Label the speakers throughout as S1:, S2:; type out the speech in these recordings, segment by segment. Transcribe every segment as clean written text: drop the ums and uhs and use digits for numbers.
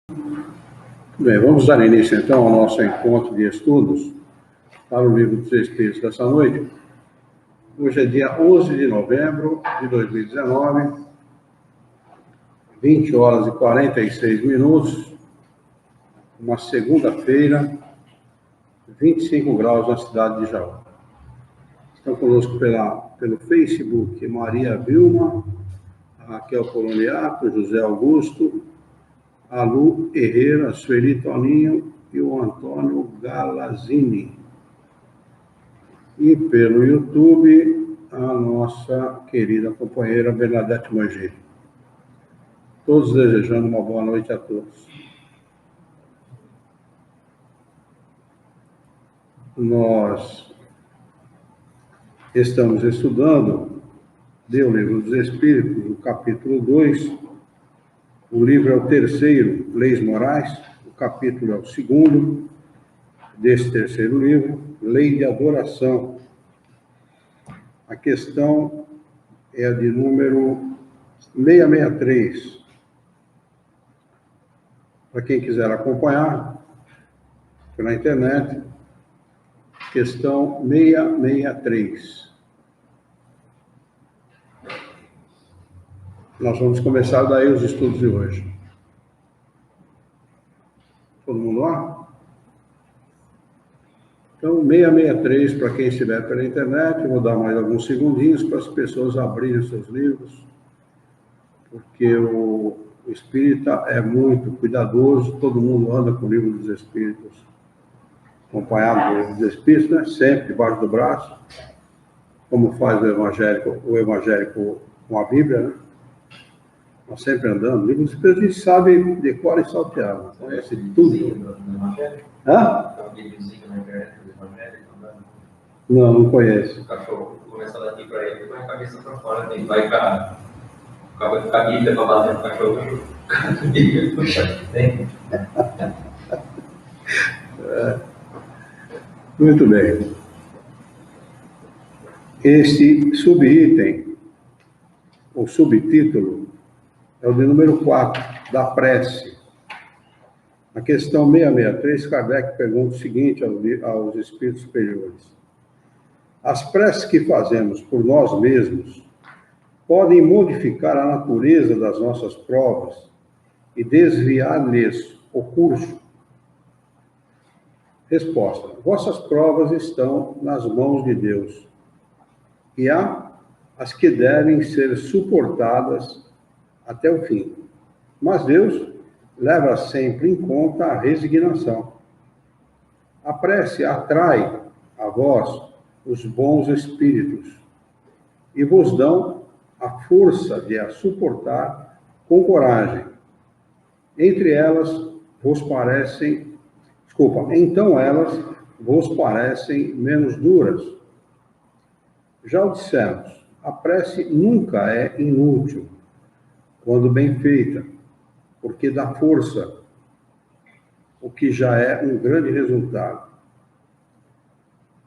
S1: Bem, vamos dar início então ao nosso encontro de estudos para o Livro dos Espíritos dessa noite. Hoje é dia 11 de novembro de 2019, 20 horas e 46 minutos, uma segunda-feira, 25 graus na cidade de Jaú. Estão conosco pelo Facebook Maria Vilma, Raquel Poloniato, José Augusto, a Lu Herrera, Sueli Toninho e o Antônio Galazini. E pelo YouTube, a nossa querida companheira Bernadette Mogi. Todos desejando uma boa noite a todos. Nós estamos estudando o Livro dos Espíritos, o capítulo 2. O livro é o terceiro, Leis Morais. O capítulo é o segundo desse terceiro livro, Lei de Adoração. A questão é a de número 663. Para quem quiser acompanhar pela internet, questão 663. Nós vamos começar daí os estudos de hoje. Todo mundo lá? Então, 663, para quem estiver pela internet, vou dar mais alguns segundinhos para as pessoas abrirem os seus livros, porque o espírita é muito cuidadoso, todo mundo anda com o Livro dos Espíritos, acompanhado do Livro dos Espíritos, né? Sempre debaixo do braço, como faz o evangélico com a Bíblia, né? Nós sempre andando. O Livro dos Espíritos a gente sabe de cor e salteado, conhece tudo. Hã? Não conheço.
S2: O cachorro começa a latir para ele, vai a cabeça para fora, tem vai com a Bíblia para bater no cachorro. Puxa, tem.
S1: Muito bem. Este subitem, ou subtítulo, é o de número 4, da prece. Na questão 663, Kardec pergunta o seguinte aos espíritos superiores: as preces que fazemos por nós mesmos podem modificar a natureza das nossas provas e desviar-lhes o curso? Resposta: vossas provas estão nas mãos de Deus, e há as que devem ser suportadas até o fim. Mas Deus leva sempre em conta a resignação. A prece atrai a vós os bons espíritos e vos dão a força de a suportar com coragem. Então elas vos parecem menos duras. Já o dissemos, a prece nunca é inútil, quando bem feita, porque dá força, o que já é um grande resultado.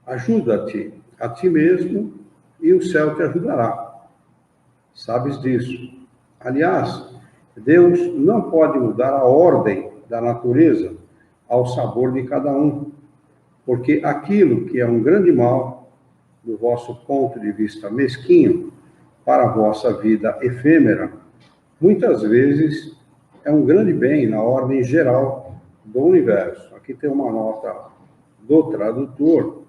S1: Ajuda-te a ti mesmo e o céu te ajudará. Sabes disso. Aliás, Deus não pode mudar a ordem da natureza ao sabor de cada um, porque aquilo que é um grande mal, do vosso ponto de vista mesquinho, para a vossa vida efêmera, muitas vezes é um grande bem na ordem geral do universo. Aqui tem uma nota do tradutor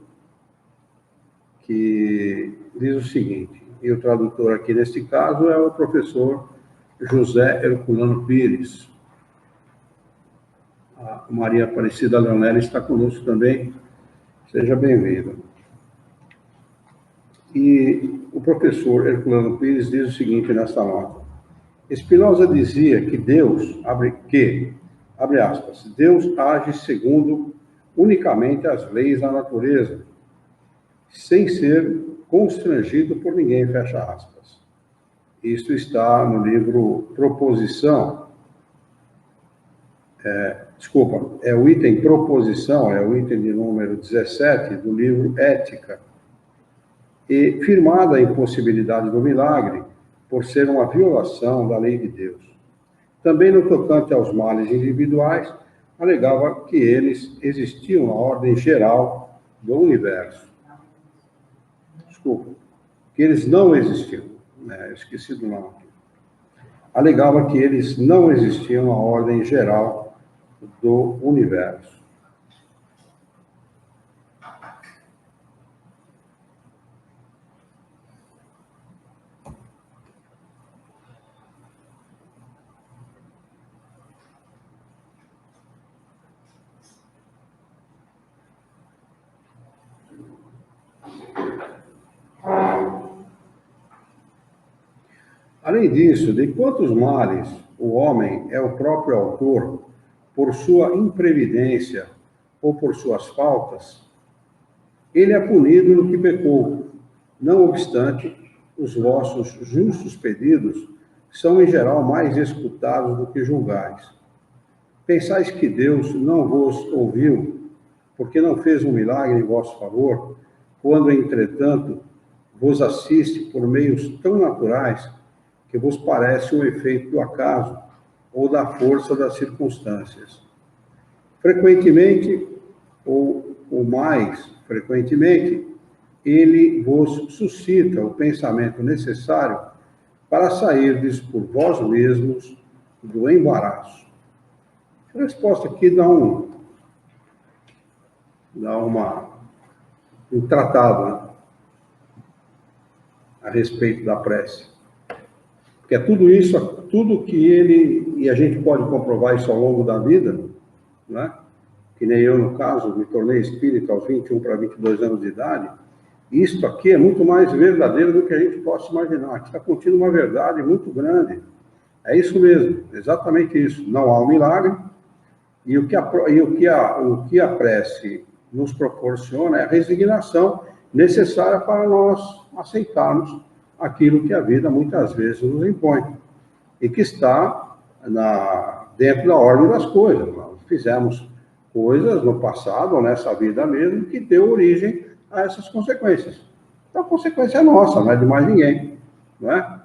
S1: que diz o seguinte, e o tradutor aqui neste caso é o professor José Herculano Pires. A Maria Aparecida Leonelli está conosco também. Seja bem-vinda. E o professor Herculano Pires diz o seguinte nesta nota: Spinoza dizia que Deus, abre aspas, Deus age segundo unicamente as leis da natureza, sem ser constrangido por ninguém, fecha aspas. Isso está no livro Proposição. É o item Proposição, é o item de número 17 do livro Ética. E firmada a impossibilidade do milagre por ser uma violação da lei de Deus. Também no tocante aos males individuais, alegava que eles existiam na ordem geral do universo. Desculpa, que eles não existiam. Esqueci do nome aqui. Alegava que eles não existiam na ordem geral do universo. Além disso, de quantos males o homem é o próprio autor por sua imprevidência ou por suas faltas, ele é punido no que pecou. Não obstante, os vossos justos pedidos são, em geral, mais escutados do que julgais. Pensais que Deus não vos ouviu, porque não fez um milagre em vosso favor, quando, entretanto, vos assiste por meios tão naturais que vos parece um efeito do acaso ou da força das circunstâncias. Frequentemente, ou mais frequentemente, ele vos suscita o pensamento necessário para sairdes por vós mesmos do embaraço. A resposta aqui dá um tratado, né, a respeito da prece. Porque é tudo isso, tudo que ele, e a gente pode comprovar isso ao longo da vida, né? Que nem eu, no caso, me tornei espírita aos 21 para 22 anos de idade. Isto aqui é muito mais verdadeiro do que a gente possa imaginar. Aqui está contendo uma verdade muito grande. É isso mesmo, exatamente isso. Não há um milagre, e o que a prece nos proporciona é a resignação necessária para nós aceitarmos aquilo que a vida muitas vezes nos impõe, e que está dentro da ordem das coisas. Nós fizemos coisas no passado, ou nessa vida mesmo, que deu origem a essas consequências. Então, a consequência é nossa, não é de mais ninguém, não é?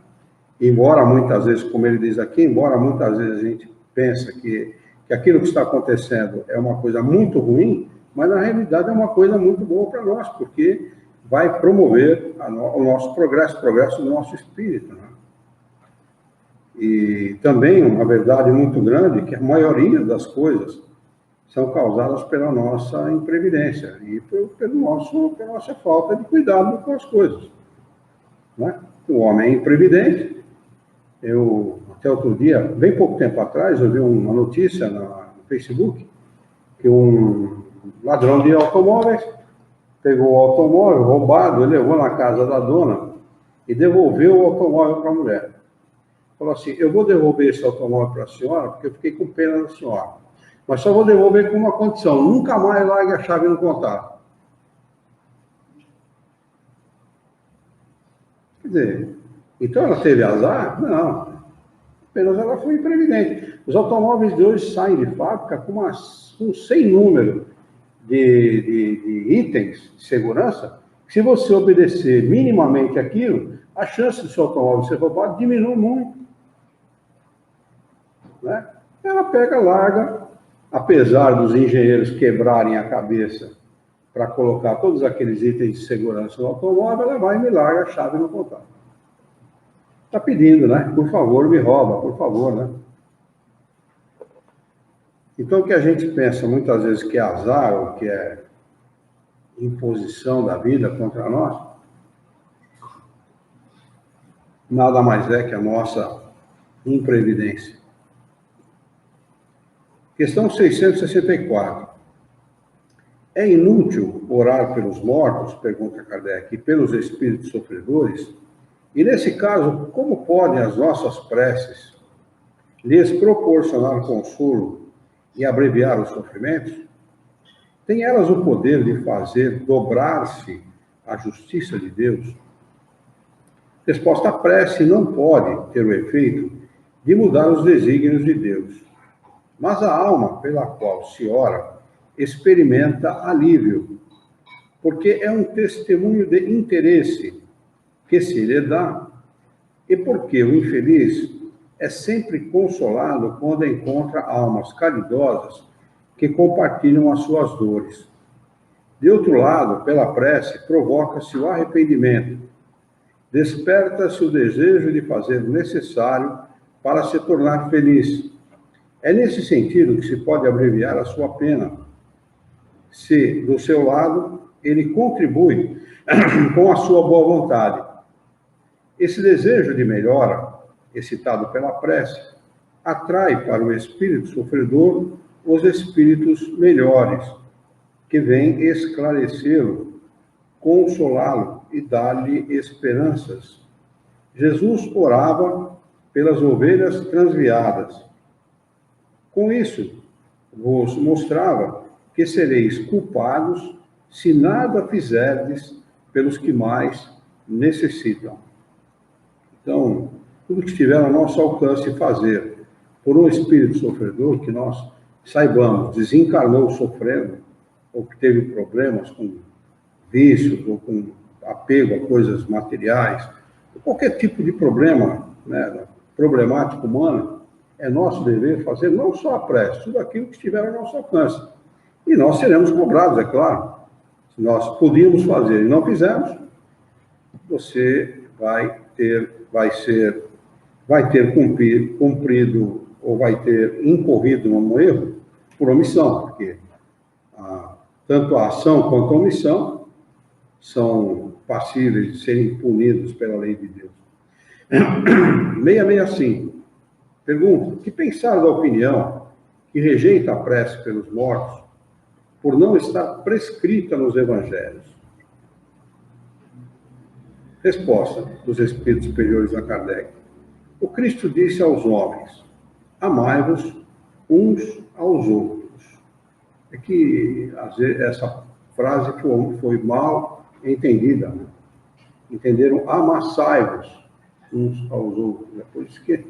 S1: Embora muitas vezes, como ele diz aqui, embora muitas vezes a gente pense que aquilo que está acontecendo é uma coisa muito ruim, mas na realidade é uma coisa muito boa para nós, porque vai promover o nosso progresso do nosso espírito, né? E também uma verdade muito grande, que a maioria das coisas são causadas pela nossa imprevidência e pela nossa falta de cuidado com as coisas, né? O homem é imprevidente. Até outro dia, bem pouco tempo atrás, eu vi uma notícia no Facebook que um ladrão de automóveis pegou o automóvel roubado e levou na casa da dona e devolveu o automóvel para a mulher. Falou assim: eu vou devolver esse automóvel para a senhora porque eu fiquei com pena da senhora, mas só vou devolver com uma condição: nunca mais largue a chave no contato. Quer dizer, então ela teve azar? Não. Apenas ela foi imprevidente. Os automóveis de hoje saem de fábrica com um sem número de itens de segurança. Se você obedecer minimamente aquilo, a chance do seu automóvel ser roubado diminui muito, né? Ela pega, larga, apesar dos engenheiros quebrarem a cabeça para colocar todos aqueles itens de segurança no automóvel, ela vai e me larga a chave no contato. Está pedindo, né? Por favor, me rouba, por favor, né? Então, o que a gente pensa muitas vezes que é azar, ou que é imposição da vida contra nós, nada mais é que a nossa imprevidência. Questão 664. É inútil orar pelos mortos, pergunta Kardec, e pelos espíritos sofredores? E, nesse caso, como podem as nossas preces lhes proporcionar consolo e abreviar os sofrimentos? Tem elas o poder de fazer dobrar-se a justiça de Deus? Resposta: a prece não pode ter o efeito de mudar os desígnios de Deus, mas a alma pela qual se ora experimenta alívio, porque é um testemunho de interesse que se lhe dá, e porque o infeliz é sempre consolado quando encontra almas caridosas que compartilham as suas dores. De outro lado, pela prece, provoca-se o arrependimento, desperta-se o desejo de fazer o necessário para se tornar feliz. É nesse sentido que se pode abreviar a sua pena, se, do seu lado, ele contribui com a sua boa vontade. Esse desejo de melhora, excitado pela prece, atrai para o espírito sofredor os espíritos melhores, que vêm esclarecê-lo, consolá-lo e dar-lhe esperanças. Jesus orava pelas ovelhas transviadas. Com isso, vos mostrava que sereis culpados se nada fizerdes pelos que mais necessitam. Então, tudo que estiver ao nosso alcance fazer por um espírito sofredor, que nós saibamos, desencarnou sofrendo, ou que teve problemas com vícios, ou com apego a coisas materiais, qualquer tipo de problema, né, problemática humana, é nosso dever fazer não só a prece, tudo aquilo que estiver ao nosso alcance. E nós seremos cobrados, é claro. Se nós podíamos fazer e não fizermos, você vai ter cumprido ou vai ter incorrido num erro por omissão, porque tanto a ação quanto a omissão são passíveis de serem punidos pela lei de Deus. 665. Pergunta: que pensar da opinião que rejeita a prece pelos mortos por não estar prescrita nos evangelhos? Resposta dos espíritos superiores a Kardec. O Cristo disse aos homens: amai-vos uns aos outros. É que essa frase foi mal entendida. Né? Entenderam amassai-vos uns aos outros. É por isso que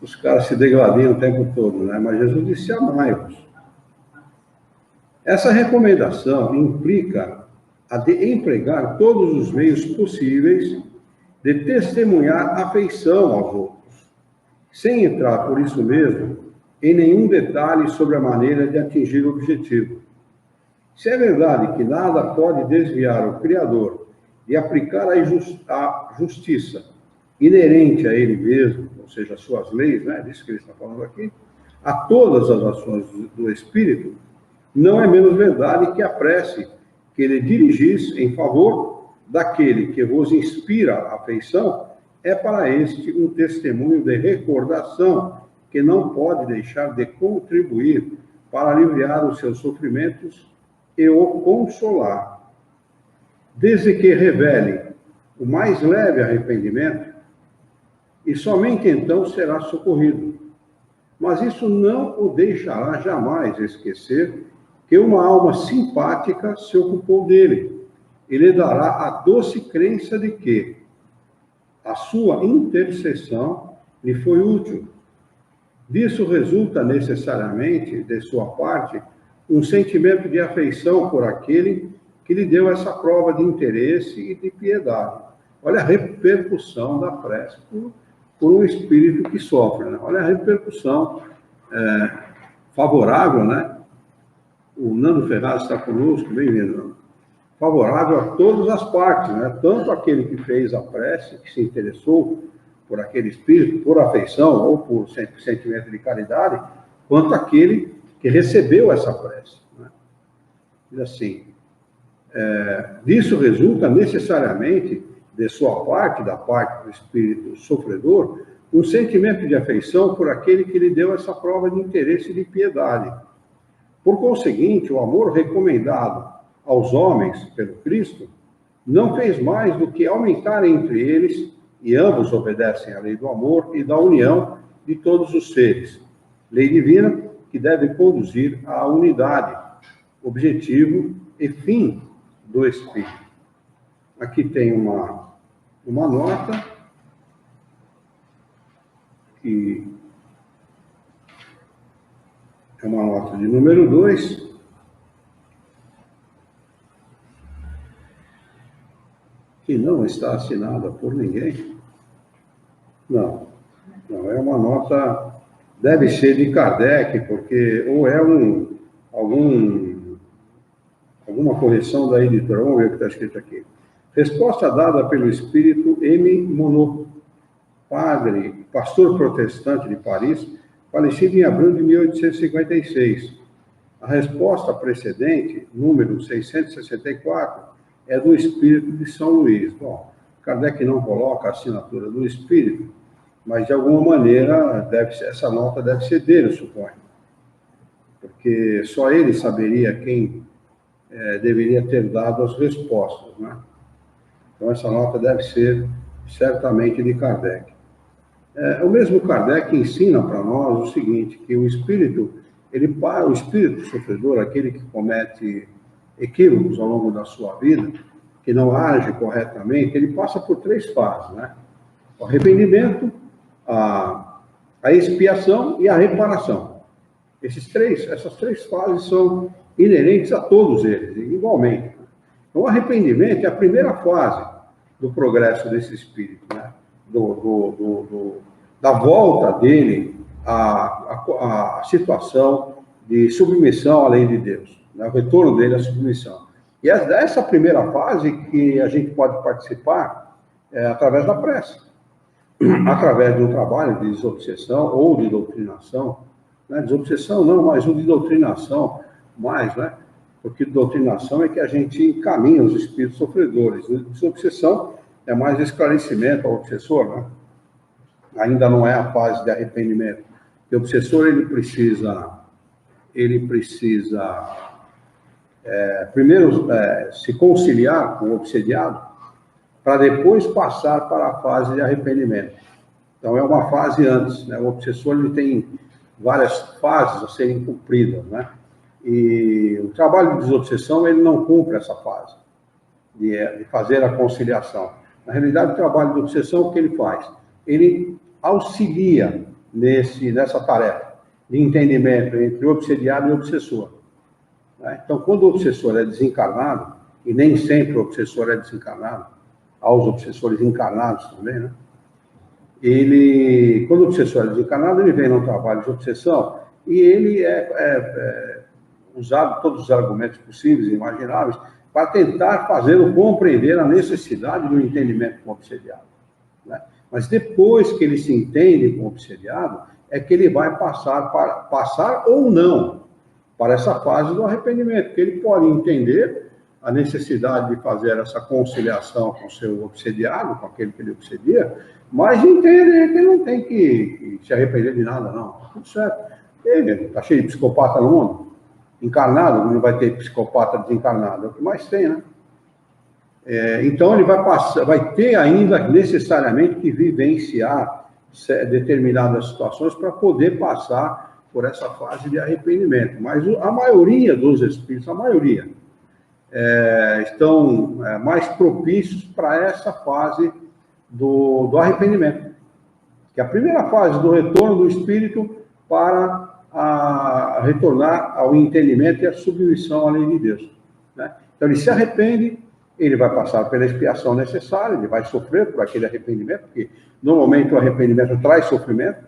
S1: os caras se degladiam o tempo todo, né? Mas Jesus disse amai-vos. Essa recomendação implica a de empregar todos os meios possíveis de testemunhar afeição aos outros, sem entrar, por isso mesmo, em nenhum detalhe sobre a maneira de atingir o objetivo. Se é verdade que nada pode desviar o Criador de aplicar a justiça inerente a ele mesmo, ou seja, as suas leis, né, disso que ele está falando aqui, a todas as ações do Espírito, não é menos verdade que a prece que ele dirigis em favor daquele que vos inspira a afeição é para este um testemunho de recordação que não pode deixar de contribuir para aliviar os seus sofrimentos e o consolar. Desde que revele o mais leve arrependimento, e somente então será socorrido. Mas isso não o deixará jamais esquecer que uma alma simpática se ocupou dele e lhe dará a doce crença de que a sua intercessão lhe foi útil. Disso resulta necessariamente, de sua parte, um sentimento de afeição por aquele que lhe deu essa prova de interesse e de piedade. Olha a repercussão da prece por um espírito que sofre, né? Olha a repercussão favorável, né? O Nando Ferraz está conosco, bem-vindo. Favorável a todas as partes, né? Tanto aquele que fez a prece, que se interessou por aquele espírito, por afeição ou por sentimento de caridade, quanto aquele que recebeu essa prece. Né? Diz assim, disso resulta necessariamente, de sua parte, da parte do espírito sofredor, um sentimento de afeição por aquele que lhe deu essa prova de interesse e de piedade. Por conseguinte, o amor recomendado aos homens pelo Cristo não fez mais do que aumentar entre eles, e ambos obedecem à lei do amor e da união de todos os seres. Lei divina que deve conduzir à unidade, objetivo e fim do Espírito. Aqui tem uma nota que é uma nota de número 2, que não está assinada por ninguém. Não. Não, é uma nota, deve ser de Kardec, porque ou é alguma correção da editora. Vamos ver o que está escrito aqui. Resposta dada pelo espírito M. Monod, pastor protestante de Paris, falecido em abril de 1856. A resposta precedente, número 664, é do espírito de São Luís. Bom, Kardec não coloca a assinatura do espírito, mas de alguma maneira essa nota deve ser dele, eu suponho. Porque só ele saberia quem deveria ter dado as respostas, né? Então essa nota deve ser certamente de Kardec. O mesmo Kardec ensina para nós o seguinte, que o espírito sofredor, aquele que comete equívocos ao longo da sua vida, que não age corretamente, ele passa por 3 fases, né? O arrependimento, a expiação e a reparação. Essas três fases são inerentes a todos eles, igualmente. Então, o arrependimento é a primeira fase do progresso desse espírito, né? Da volta dele à situação de submissão à lei de Deus, né? O retorno dele à submissão. E é dessa primeira fase que a gente pode participar através da prece, através de um trabalho de desobsessão ou de doutrinação, né? Desobsessão não, mas um de doutrinação mais, né? Porque doutrinação é que a gente encaminha os espíritos sofredores. Desobsessão é mais esclarecimento ao obsessor, né? Ainda não é a fase de arrependimento. O obsessor, ele precisa primeiro se conciliar com o obsediado, para depois passar para a fase de arrependimento. Então, é uma fase antes, né? O obsessor, ele tem várias fases a serem cumpridas, né? E o trabalho de desobsessão, ele não cumpre essa fase de fazer a conciliação. Na realidade, o trabalho de obsessão, o que ele faz? Ele auxilia nessa tarefa de entendimento entre o obsediado e o obsessor. Então, quando o obsessor é desencarnado, e nem sempre o obsessor é desencarnado, há os obsessores encarnados também, né? Quando o obsessor é desencarnado, ele vem num trabalho de obsessão e ele usado todos os argumentos possíveis e imagináveis para tentar fazê-lo compreender a necessidade do entendimento com o obsediado, né? Mas depois que ele se entende com o obsediado, é que ele vai passar ou não para essa fase do arrependimento, porque ele pode entender a necessidade de fazer essa conciliação com o seu obsediado, com aquele que ele obsedia, mas entender que ele não tem que se arrepender de nada, não. Tudo certo. Ele está cheio de psicopata no mundo. Encarnado, não vai ter psicopata desencarnado, é o que mais tem, né? Então ele vai ter ainda necessariamente que vivenciar determinadas situações para poder passar por essa fase de arrependimento. Mas a maioria dos espíritos, estão mais propícios para essa fase do arrependimento, que é a primeira fase do retorno do espírito para retornar ao entendimento e à submissão à lei de Deus, né? Então ele se arrepende, ele vai passar pela expiação necessária, ele vai sofrer por aquele arrependimento, porque normalmente o arrependimento traz sofrimento,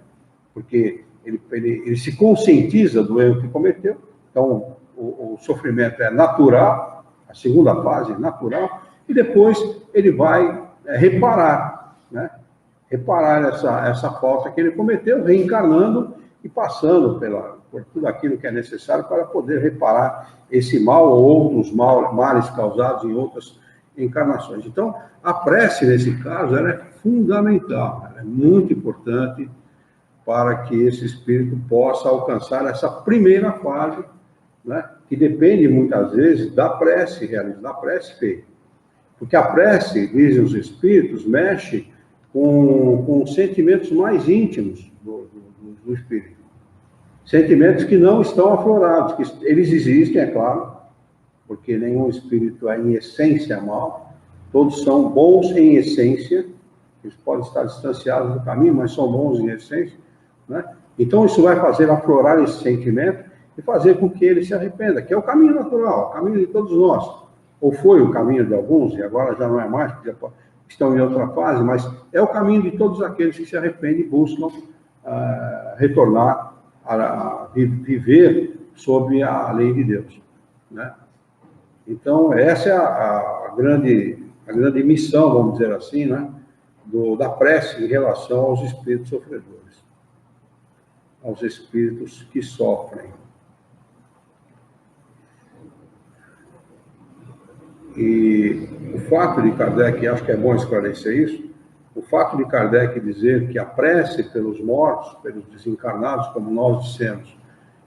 S1: porque ele se conscientiza do erro que cometeu. Então o sofrimento é natural, a segunda fase é natural, e depois ele vai reparar, né? Reparar essa falta que ele cometeu, reencarnando e passando por tudo aquilo que é necessário para poder reparar esse mal ou outros males causados em outras encarnações. Então, a prece, nesse caso, ela é fundamental, ela é muito importante para que esse espírito possa alcançar essa primeira fase, né, que depende, muitas vezes, da prece feita. Porque a prece, dizem os espíritos, mexe com os sentimentos mais íntimos do espírito. Sentimentos que não estão aflorados, que eles existem, é claro, porque nenhum espírito é em essência mal, todos são bons em essência, eles podem estar distanciados do caminho, mas são bons em essência, né? Então isso vai fazer aflorar esse sentimento e fazer com que ele se arrependa, que é o caminho natural, o caminho de todos nós. Ou foi o caminho de alguns, e agora já não é mais, porque já estão em outra fase, mas é o caminho de todos aqueles que se arrependem e buscam retornar a viver sob a lei de Deus, né? Então, essa é a grande missão, vamos dizer assim, né, da prece em relação aos espíritos sofredores, aos espíritos que sofrem. E o fato de Kardec, acho que é bom esclarecer isso, o fato de Kardec dizer que a prece pelos mortos, pelos desencarnados, como nós dissemos,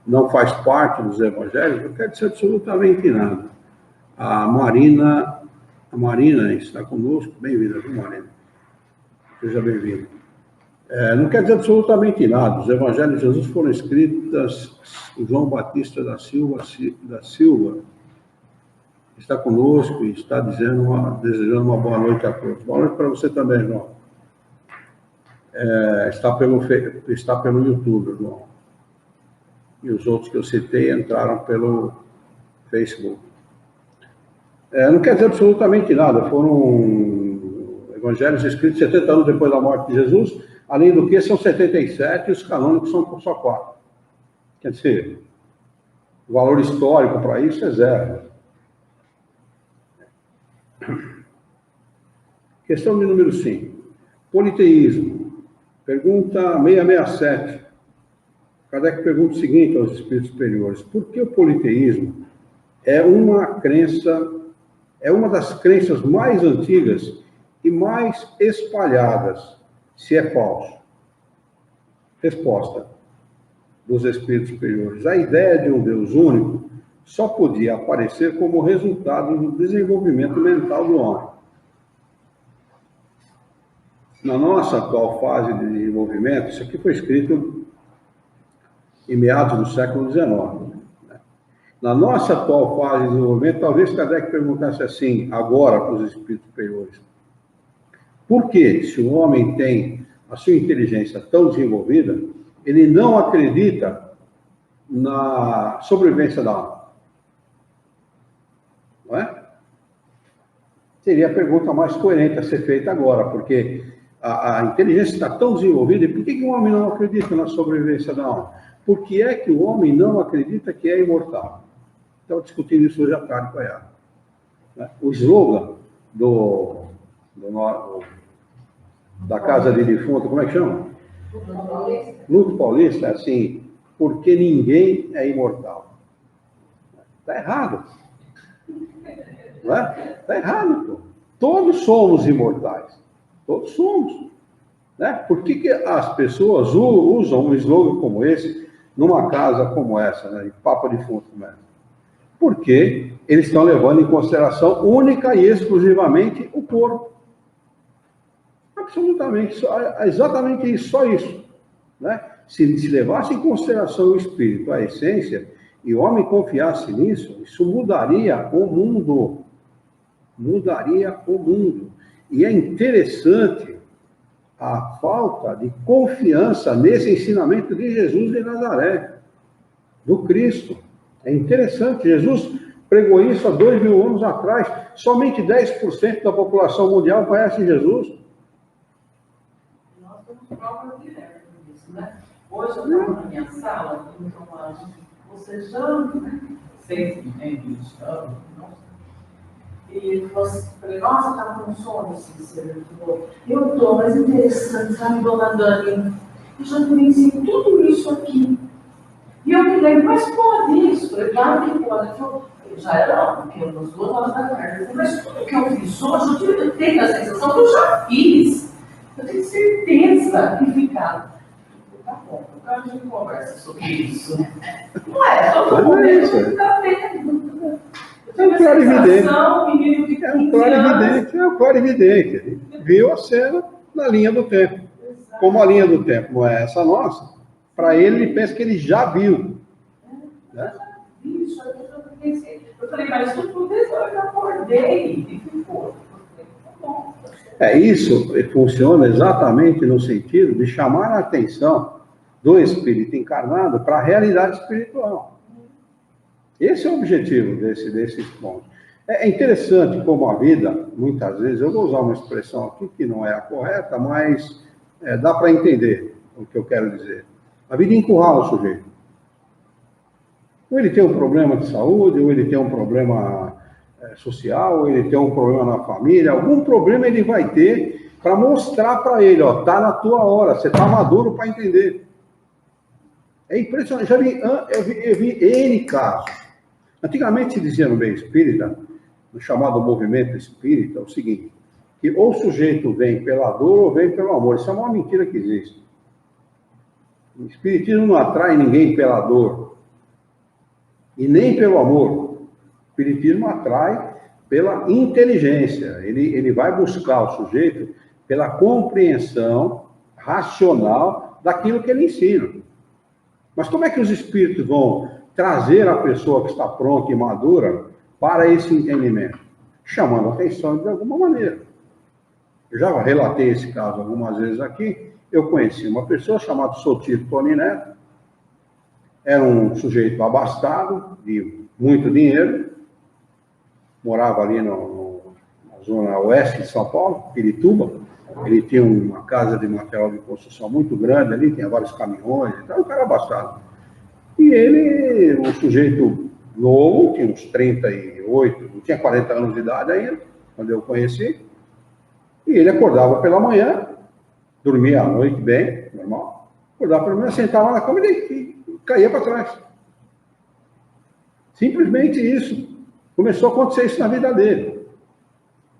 S1: não faz parte dos evangelhos, não quer dizer absolutamente nada. A Marina está conosco, bem-vinda, viu, Marina? Seja bem-vinda. Não quer dizer absolutamente nada. Os evangelhos de Jesus foram escritos, o João Batista da Silva está conosco e está desejando uma boa noite a todos. Boa noite para você também, João. Está pelo YouTube, João. E os outros que eu citei entraram pelo Facebook. Não quer dizer absolutamente nada. Foram evangelhos escritos 70 anos depois da morte de Jesus, além do que são 77 e os canônicos são só 4. Quer dizer, o valor histórico para isso é zero. Questão de número 5. Politeísmo. Pergunta 667. Kardec pergunta o seguinte aos espíritos superiores: por que o politeísmo é uma das crenças mais antigas e mais espalhadas, se é falso? Resposta dos espíritos superiores: a ideia de um Deus único só podia aparecer como resultado do desenvolvimento mental do homem. Na nossa atual fase de desenvolvimento, isso aqui foi escrito em meados do século XIX. Na nossa atual fase de desenvolvimento, talvez Kardec perguntasse assim, agora para os espíritos superiores: por que, se o homem tem a sua inteligência tão desenvolvida, ele não acredita na sobrevivência da alma? Não é? Seria a pergunta mais coerente a ser feita agora, porque a inteligência está tão desenvolvida, e por que o homem não acredita na sobrevivência da alma? Por que é que o homem não acredita que é imortal? Estava discutindo isso hoje à tarde com a Yara. O slogan da Casa de Defunto, como é que chama? Luto Paulista, é assim: porque ninguém é imortal. Está errado. Não é? Está errado, pô. Todos somos imortais. Todos somos. Né? Por que as pessoas usam um slogan como esse numa casa como essa, né? Em Papa Defunto como essa? Porque eles estão levando em consideração única e exclusivamente o corpo. Absolutamente, exatamente isso, só isso. Né? Se levasse em consideração o espírito, a essência, e o homem confiasse nisso, isso mudaria o mundo. Mudaria o mundo. E é interessante a falta de confiança nesse ensinamento de Jesus de Nazaré, do Cristo. É interessante, Jesus pregou isso há 2000 anos atrás, somente 10% da população mundial conhece Jesus.
S3: Nós temos prova direta disso, né? Hoje eu estava na minha sala, bocejando, né? 6h20, e falei, nossa, está com sono, assim, você falou. Eu estou, mas interessante, sabe, dona Dani? Eu já vivenciei tudo isso aqui. E eu me lembro, mas pode isso? Falei, claro que pode. Eu já era, porque eu nas 2 horas da tarde. Eu falei, mas tudo que eu fiz hoje, eu tenho a sensação que eu já fiz. Eu tenho certeza que ficaram. Tá bom, a gente conversa sobre isso. Não é, todo momento você está tendo.
S1: É um clarividente. Ele viu a cena na linha do tempo. Exato. Como a linha do tempo não é essa nossa, para ele pensa que ele já viu. Né?
S3: Eu falei, mas tudo isso eu já acordei e ficou.
S1: Isso funciona exatamente no sentido de chamar a atenção do espírito encarnado para a realidade espiritual. Esse é o objetivo desses pontos. É interessante como a vida, muitas vezes, eu vou usar uma expressão aqui que não é a correta, mas dá para entender. o que eu quero dizer. A vida encurrala o sujeito. Ou ele tem um problema de saúde, ou ele tem um problema social, ou ele tem um problema na família, algum problema ele vai ter para mostrar para ele, ó, tá na tua hora, você tá maduro para entender. É impressionante, eu vi N casos. Antigamente se dizia no meio espírita, no chamado movimento espírita, o seguinte, que ou o sujeito vem pela dor ou vem pelo amor. Isso é uma mentira que existe. O espiritismo não atrai ninguém pela dor e nem pelo amor. O espiritismo atrai pela inteligência. Ele vai buscar o sujeito pela compreensão racional daquilo que ele ensina. Mas como é que os espíritos vão trazer a pessoa que está pronta e madura para esse entendimento? Chamando a atenção de alguma maneira. Eu já relatei esse caso algumas vezes aqui. Eu conheci uma pessoa chamada Sotir Tony Neto. Era um sujeito abastado, de muito dinheiro. Morava ali na zona oeste de São Paulo, Pirituba. Ele tinha uma casa de material de construção muito grande ali, tinha vários caminhões, então, um cara abastado. E ele, um sujeito novo, tinha uns 38, não tinha 40 anos de idade ainda, quando eu conheci. E ele acordava pela manhã, dormia à noite bem, normal. Acordava pela manhã, sentava na cama e caía para trás. Simplesmente isso. Começou a acontecer isso na vida dele.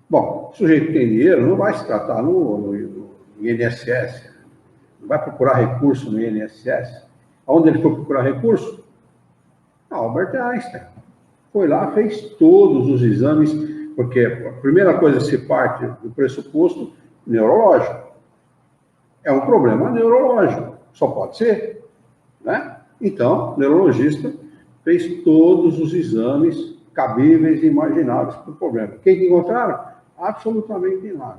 S1: Bom, o sujeito que tem dinheiro não vai se tratar no INSS, não vai procurar recurso no INSS. Aonde ele foi procurar recurso? Albert Einstein. Foi lá, fez todos os exames, porque a primeira coisa se parte do pressuposto neurológico. É um problema neurológico, só pode ser, né? Então, o neurologista fez todos os exames cabíveis e imagináveis para o problema. O que encontraram? Absolutamente nada.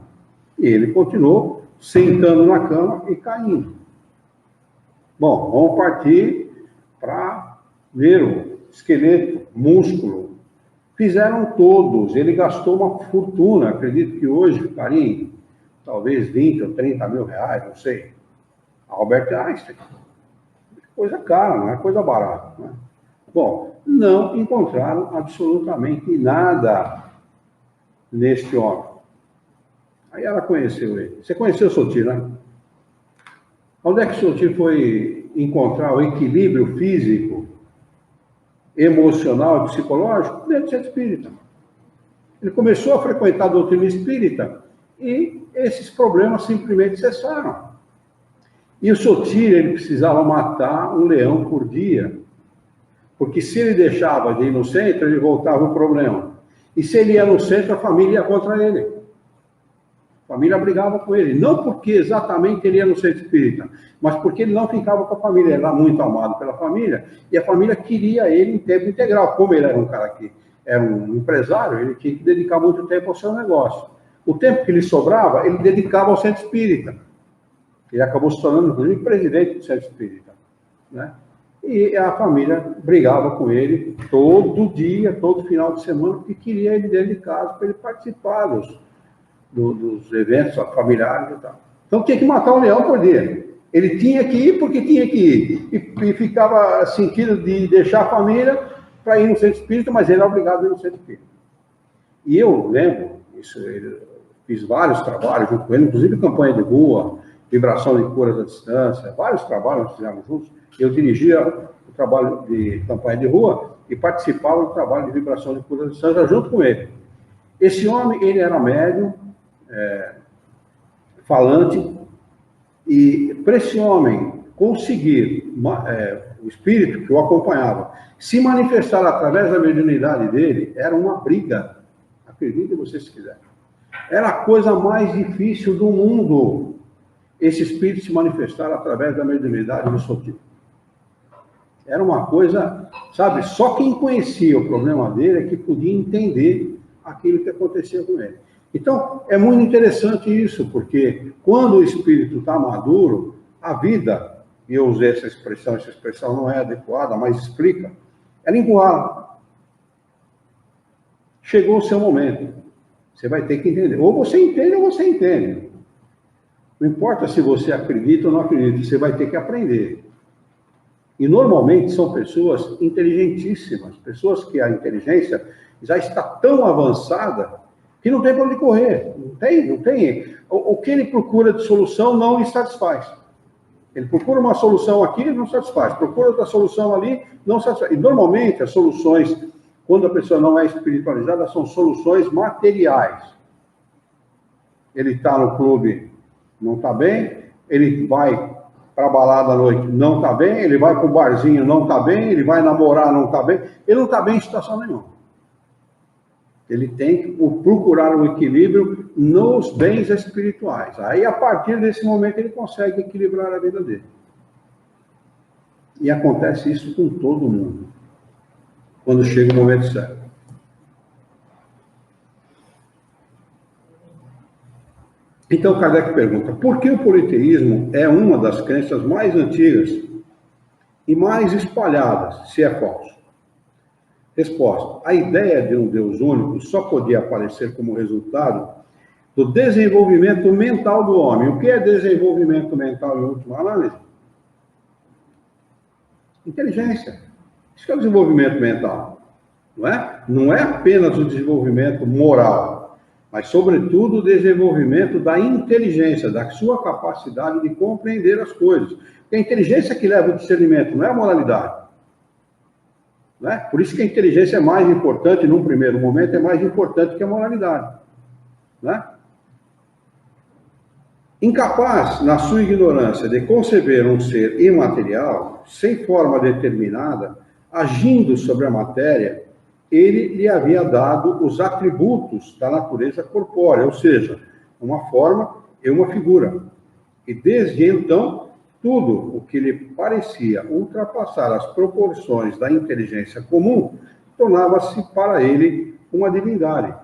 S1: E ele continuou sentando na cama e caindo. Bom, vamos partir para ver o esqueleto, músculo. Fizeram todos, ele gastou uma fortuna, acredito que hoje ficaria em talvez 20 ou 30 mil reais, não sei. Albert Einstein. Coisa cara, não é coisa barata, né? Bom, não encontraram absolutamente nada neste homem. Aí ela conheceu ele. Você conheceu o Sotir, né? Onde é que o Sotir foi encontrar o equilíbrio físico, emocional e psicológico? Dentro do centro espírita. Ele começou a frequentar a doutrina espírita e esses problemas simplesmente cessaram. E o Sotir, ele precisava matar um leão por dia. Porque se ele deixava de ir no centro, ele voltava o problema. E se ele ia no centro, a família ia contra ele. A família brigava com ele. Não porque exatamente ele ia no centro espírita, mas porque ele não ficava com a família. Ele era muito amado pela família. E a família queria ele em tempo integral. Como ele era um cara que era um empresário, ele tinha que dedicar muito tempo ao seu negócio. O tempo que lhe sobrava, ele dedicava ao centro espírita. Ele acabou se tornando, inclusive, presidente do centro espírita, né? E a família brigava com ele todo dia, todo final de semana, porque queria ele dentro de casa para ele participar dos eventos familiares e tal. Então tinha que matar um leão por dia. Ele tinha que ir porque tinha que ir. E ficava sentido de deixar a família para ir no centro espírita, mas ele era obrigado a ir no centro espírita. E eu lembro, fiz vários trabalhos junto com ele, inclusive campanha de rua, vibração de curas à distância, vários trabalhos nós fizemos juntos. Eu dirigia o trabalho de campanha de rua e participava do trabalho de vibração de curas à distância junto com ele. Esse homem, ele era médium, falante, e para esse homem conseguir, o espírito que o acompanhava, se manifestar através da mediunidade dele, era uma briga. Acreditem você se quiser. Era a coisa mais difícil do mundo, esse espírito se manifestar através da mediunidade do Sotir. Era uma coisa, sabe, só quem conhecia o problema dele é que podia entender aquilo que acontecia com ele. Então, é muito interessante isso, porque quando o espírito está maduro, a vida, e eu usei essa expressão não é adequada, mas explica, ela iguala. Chegou o seu momento. Você vai ter que entender. Ou você entende ou você entende. Não importa se você acredita ou não acredita, você vai ter que aprender. E normalmente são pessoas inteligentíssimas, pessoas que a inteligência já está tão avançada que não tem para onde correr. Não tem. O que ele procura de solução não lhe satisfaz. Ele procura uma solução aqui, não satisfaz. Procura outra solução ali, não satisfaz. E normalmente as soluções, quando a pessoa não é espiritualizada, são soluções materiais. Ele está no clube, não está bem. Ele vai para a balada à noite, não está bem. Ele vai para o barzinho, não está bem. Ele vai namorar, não está bem. Ele não está bem em situação nenhuma. Ele tem que procurar um equilíbrio nos bens espirituais. Aí, a partir desse momento, ele consegue equilibrar a vida dele. E acontece isso com todo mundo, quando chega o momento certo. Então, Kardec pergunta, por que o politeísmo é uma das crenças mais antigas e mais espalhadas, se é falso? Resposta, a ideia de um Deus único só podia aparecer como resultado do desenvolvimento mental do homem. O que é desenvolvimento mental, em última análise? Inteligência. Isso é o desenvolvimento mental, não é? Não é apenas o desenvolvimento moral, mas, sobretudo, o desenvolvimento da inteligência, da sua capacidade de compreender as coisas. Porque a inteligência que leva o discernimento, não é a moralidade. Não é? Por isso que a inteligência é mais importante, num primeiro momento, é mais importante que a moralidade. Não é? Incapaz, na sua ignorância, de conceber um ser imaterial, sem forma determinada, agindo sobre a matéria, ele lhe havia dado os atributos da natureza corpórea, ou seja, uma forma e uma figura. E desde então, tudo o que lhe parecia ultrapassar as proporções da inteligência comum, tornava-se para ele uma divindade.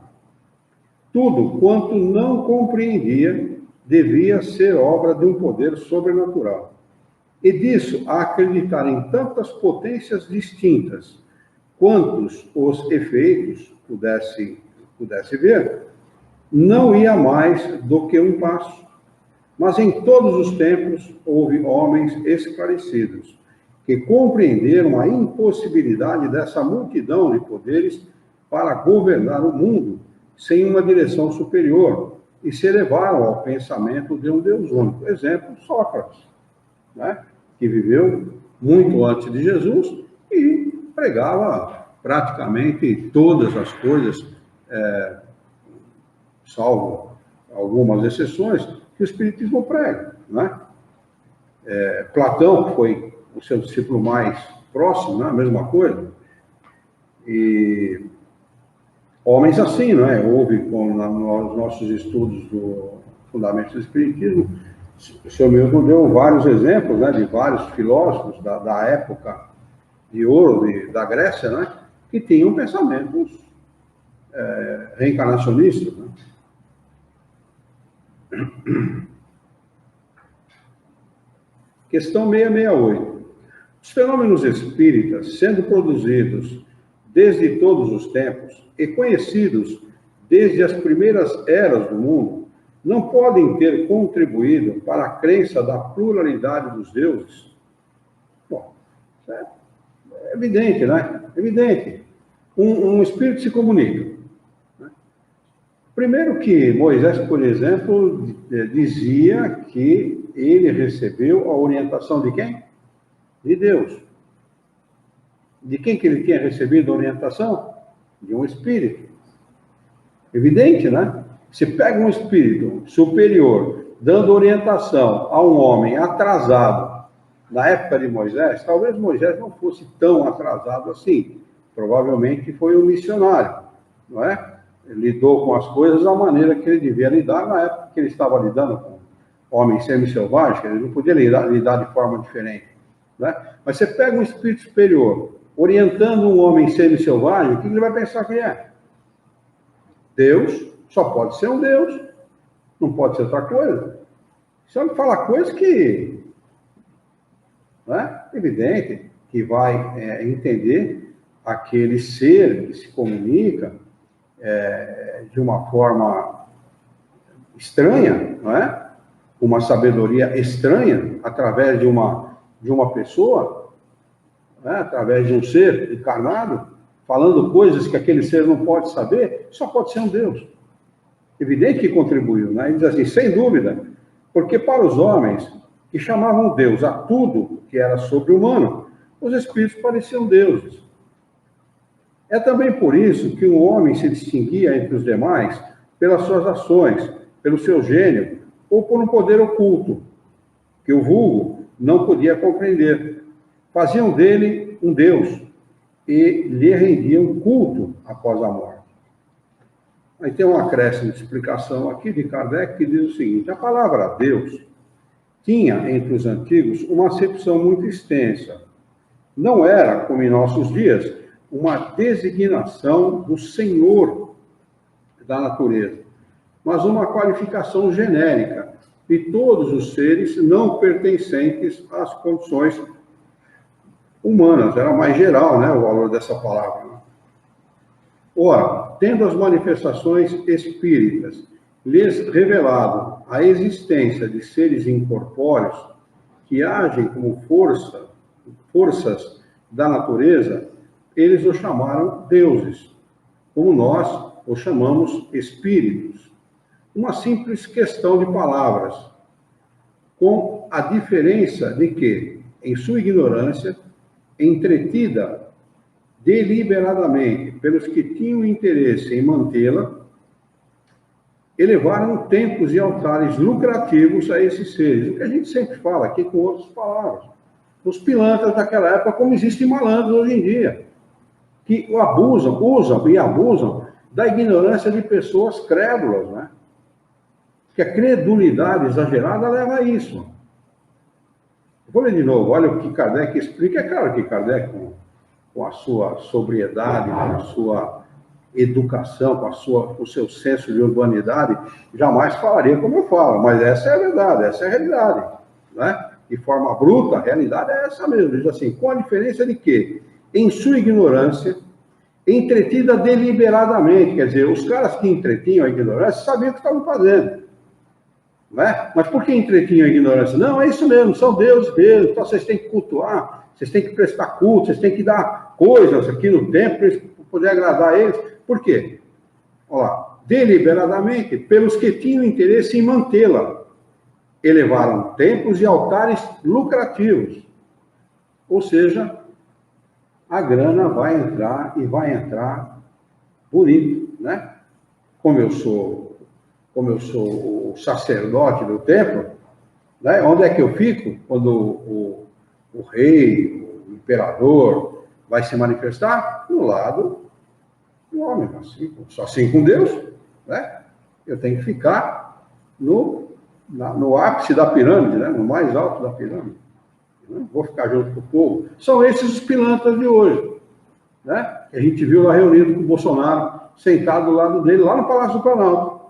S1: Tudo quanto não compreendia devia ser obra de um poder sobrenatural. E disso, a acreditar em tantas potências distintas, quantos os efeitos pudesse ver, não ia mais do que um passo. Mas em todos os tempos houve homens esclarecidos, que compreenderam a impossibilidade dessa multidão de poderes para governar o mundo sem uma direção superior, e se elevaram ao pensamento de um Deus único. Exemplo, Sócrates, né? Que viveu muito antes de Jesus e pregava praticamente todas as coisas, salvo algumas exceções, que o Espiritismo prega, né? Platão, que foi o seu discípulo mais próximo, né? A mesma coisa. E homens assim, não é? Houve, nos nossos estudos do Fundamentos do Espiritismo, o senhor mesmo deu vários exemplos, né, de vários filósofos da época de ouro da Grécia, né, que tinham pensamentos reencarnacionistas, né? Questão 668. Os fenômenos espíritas, sendo produzidos desde todos os tempos e conhecidos desde as primeiras eras do mundo, não podem ter contribuído para a crença da pluralidade dos deuses? Bom, é evidente, né? Evidente. Um espírito se comunica. Né? Primeiro que Moisés, por exemplo, dizia que ele recebeu a orientação de quem? De Deus. De quem que ele tinha recebido a orientação? De um espírito. Evidente, né? Se pega um espírito superior dando orientação a um homem atrasado na época de Moisés, talvez Moisés não fosse tão atrasado assim. Provavelmente foi um missionário, não é? Ele lidou com as coisas da maneira que ele devia lidar na época que ele estava lidando com homens semi-selvagens, ele não podia lidar de forma diferente, né? Mas você pega um espírito superior orientando um homem semi-selvagem, o que ele vai pensar que ele é? Deus. Só pode ser um Deus, não pode ser outra coisa. Só me falar coisa que, né, evidente, que vai entender aquele ser que se comunica de uma forma estranha, não é? uma sabedoria estranha através de uma pessoa, né, através de um ser encarnado, falando coisas que aquele ser não pode saber, só pode ser um Deus. Evidente que contribuiu, né? Ele diz assim, sem dúvida, porque para os homens que chamavam Deus a tudo que era sobre-humano, os espíritos pareciam deuses. É também por isso que o homem se distinguia entre os demais pelas suas ações, pelo seu gênio, ou por um poder oculto, que o vulgo não podia compreender. Faziam dele um Deus e lhe rendiam culto após a morte. Aí tem um acréscimo de explicação aqui de Kardec que diz o seguinte: a palavra Deus tinha entre os antigos uma acepção muito extensa. Não era, como em nossos dias, uma designação do Senhor da natureza, mas uma qualificação genérica de todos os seres não pertencentes às condições humanas. Era mais geral, né, o valor dessa palavra. Ora, tendo as manifestações espíritas lhes revelado a existência de seres incorpóreos que agem como forças da natureza, eles os chamaram deuses, como nós os chamamos espíritos. Uma simples questão de palavras, com a diferença de que, em sua ignorância, entretida deliberadamente pelos que tinham interesse em mantê-la, elevaram templos e altares lucrativos a esses seres. O que a gente sempre fala aqui com outras palavras. Os pilantras daquela época, como existem malandros hoje em dia, que usam e abusam da ignorância de pessoas crédulas, né? Que a credulidade exagerada leva a isso. Vou ler de novo, olha o que Kardec explica. É claro que Kardec, com a sua sobriedade, com a sua educação, com o seu senso de urbanidade, jamais falaria como eu falo, mas essa é a verdade, essa é a realidade, né? De forma bruta, a realidade é essa mesmo. Diz assim, com a diferença de que, em sua ignorância, entretida deliberadamente, quer dizer, os caras que entretinham a ignorância sabiam o que estavam fazendo, né? Mas por que entretinham a ignorância? Não, é isso mesmo, são deuses mesmo, então vocês têm que cultuar, vocês têm que prestar culto, vocês têm que dar coisas aqui no templo para poder agradar eles. Por quê? Olha lá, deliberadamente, pelos que tinham interesse em mantê-la, elevaram templos e altares lucrativos. Ou seja, a grana vai entrar e vai entrar bonito, né? Como eu sou o sacerdote do templo, né? Onde é que eu fico quando o rei, o imperador vai se manifestar? No lado do homem, assim com Deus, né? Eu tenho que ficar no ápice da pirâmide, né? No mais alto da pirâmide. Não vou ficar junto com o povo. São esses os pilantras de hoje, né? Que a gente viu lá reunido com o Bolsonaro, sentado do lado dele, lá no Palácio do Planalto,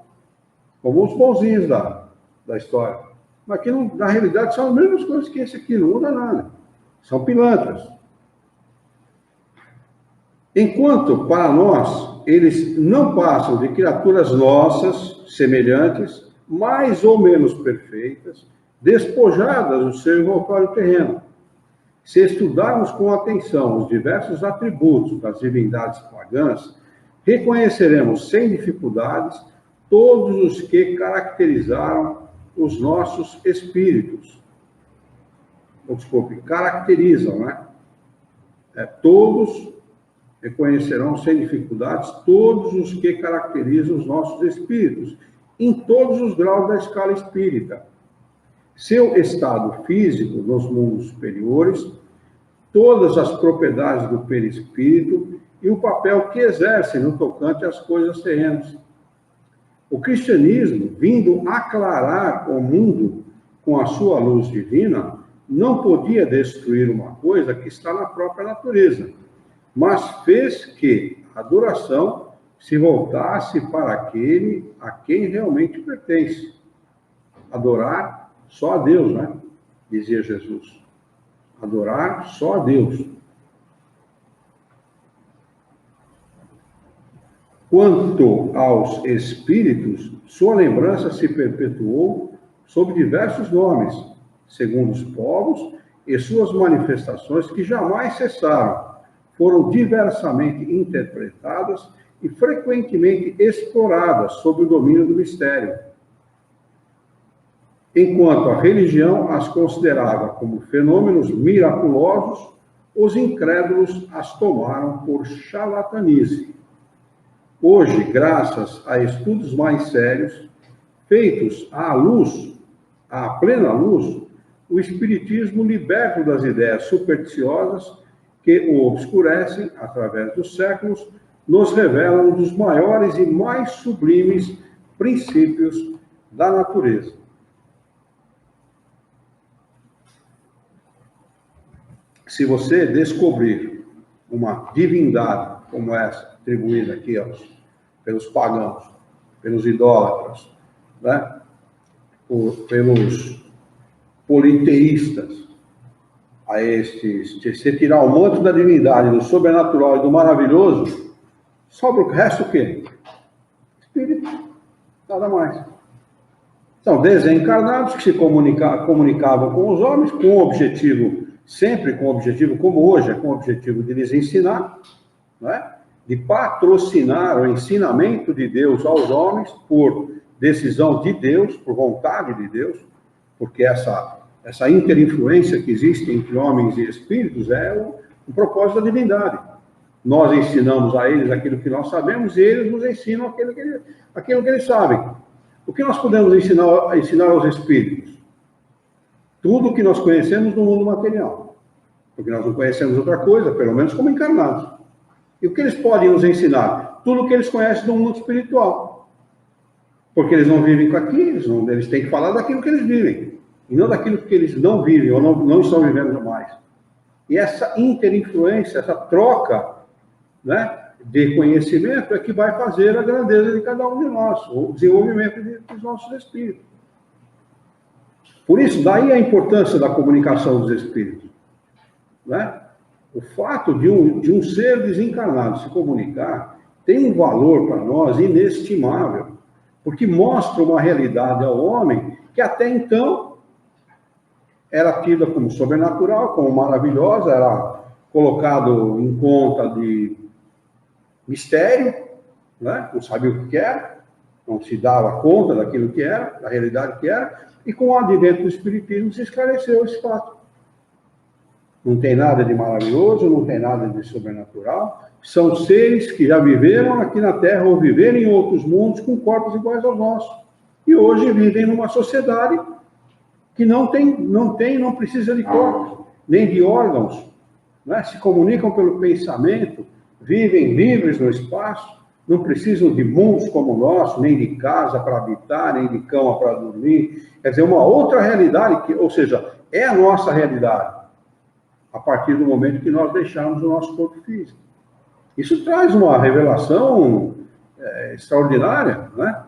S1: como os bonzinhos da história. Mas que, na realidade, são as mesmas coisas que esse aqui, não muda nada. São pilantras. Enquanto, para nós, eles não passam de criaturas nossas, semelhantes, mais ou menos perfeitas, despojadas do seu involtório terreno. Se estudarmos com atenção os diversos atributos das divindades pagãs, reconheceremos sem dificuldades todos os que caracterizaram os nossos espíritos. Desculpe, caracterizam, né? Todos reconhecerão sem dificuldades todos os que caracterizam os nossos espíritos, em todos os graus da escala espírita. Seu estado físico nos mundos superiores, todas as propriedades do perispírito e o papel que exercem no tocante às coisas terrenas. O cristianismo, vindo aclarar o mundo com a sua luz divina, não podia destruir uma coisa que está na própria natureza, mas fez que a adoração se voltasse para aquele a quem realmente pertence. Adorar só a Deus, né? Dizia Jesus. Adorar só a Deus. Quanto aos espíritos, sua lembrança se perpetuou sob diversos nomes, segundo os povos e suas manifestações que jamais cessaram, foram diversamente interpretadas e frequentemente exploradas sob o domínio do mistério, enquanto a religião as considerava como fenômenos miraculosos, os incrédulos as tomaram por charlatanice. Hoje, graças a estudos mais sérios, feitos à luz, à plena luz, o Espiritismo, liberto das ideias supersticiosas que o obscurecem através dos séculos, nos revela um dos maiores e mais sublimes princípios da natureza. Se você descobrir uma divindade como essa, atribuída aqui pelos pagãos, pelos idólatras, né? Pelos politeístas, a estes, se você tirar o manto da divindade, do sobrenatural e do maravilhoso, sobra o resto o quê? Espírito, nada mais. São desencarnados que se comunicavam com os homens com o objetivo, sempre com o objetivo, como hoje, é com o objetivo de lhes ensinar, né? De patrocinar o ensinamento de Deus aos homens por decisão de Deus, por vontade de Deus, porque essa interinfluência que existe entre homens e espíritos é o propósito da divindade. Nós ensinamos a eles aquilo que nós sabemos e eles nos ensinam aquilo que eles sabem. O que nós podemos ensinar aos espíritos? Tudo o que nós conhecemos no mundo material. Porque nós não conhecemos outra coisa, pelo menos como encarnados. E o que eles podem nos ensinar? Tudo o que eles conhecem do mundo espiritual. Porque eles não vivem com aquilo, eles têm que falar daquilo que eles vivem. E não daquilo que eles não vivem ou não estão vivendo mais. E essa interinfluência, essa troca, né, de conhecimento é que vai fazer a grandeza de cada um de nós, o desenvolvimento dos nossos espíritos. Por isso, daí a importância da comunicação dos espíritos. Né? O fato de um ser desencarnado se comunicar tem um valor para nós inestimável, porque mostra uma realidade ao homem que até então era tida como sobrenatural, como maravilhosa, era colocado em conta de mistério, né? Não sabia o que era, não se dava conta daquilo que era, da realidade que era, e com o advento do Espiritismo se esclareceu esse fato. Não tem nada de maravilhoso, não tem nada de sobrenatural, são seres que já viveram aqui na Terra ou viveram em outros mundos com corpos iguais aos nossos, e hoje vivem numa sociedade que não precisa de corpos, nem de órgãos, né? Se comunicam pelo pensamento, vivem livres no espaço, não precisam de mundos como o nosso, nem de casa para habitar, nem de cama para dormir. Quer dizer, uma outra realidade, ou seja, é a nossa realidade, a partir do momento que nós deixarmos o nosso corpo físico. Isso traz uma revelação extraordinária, né?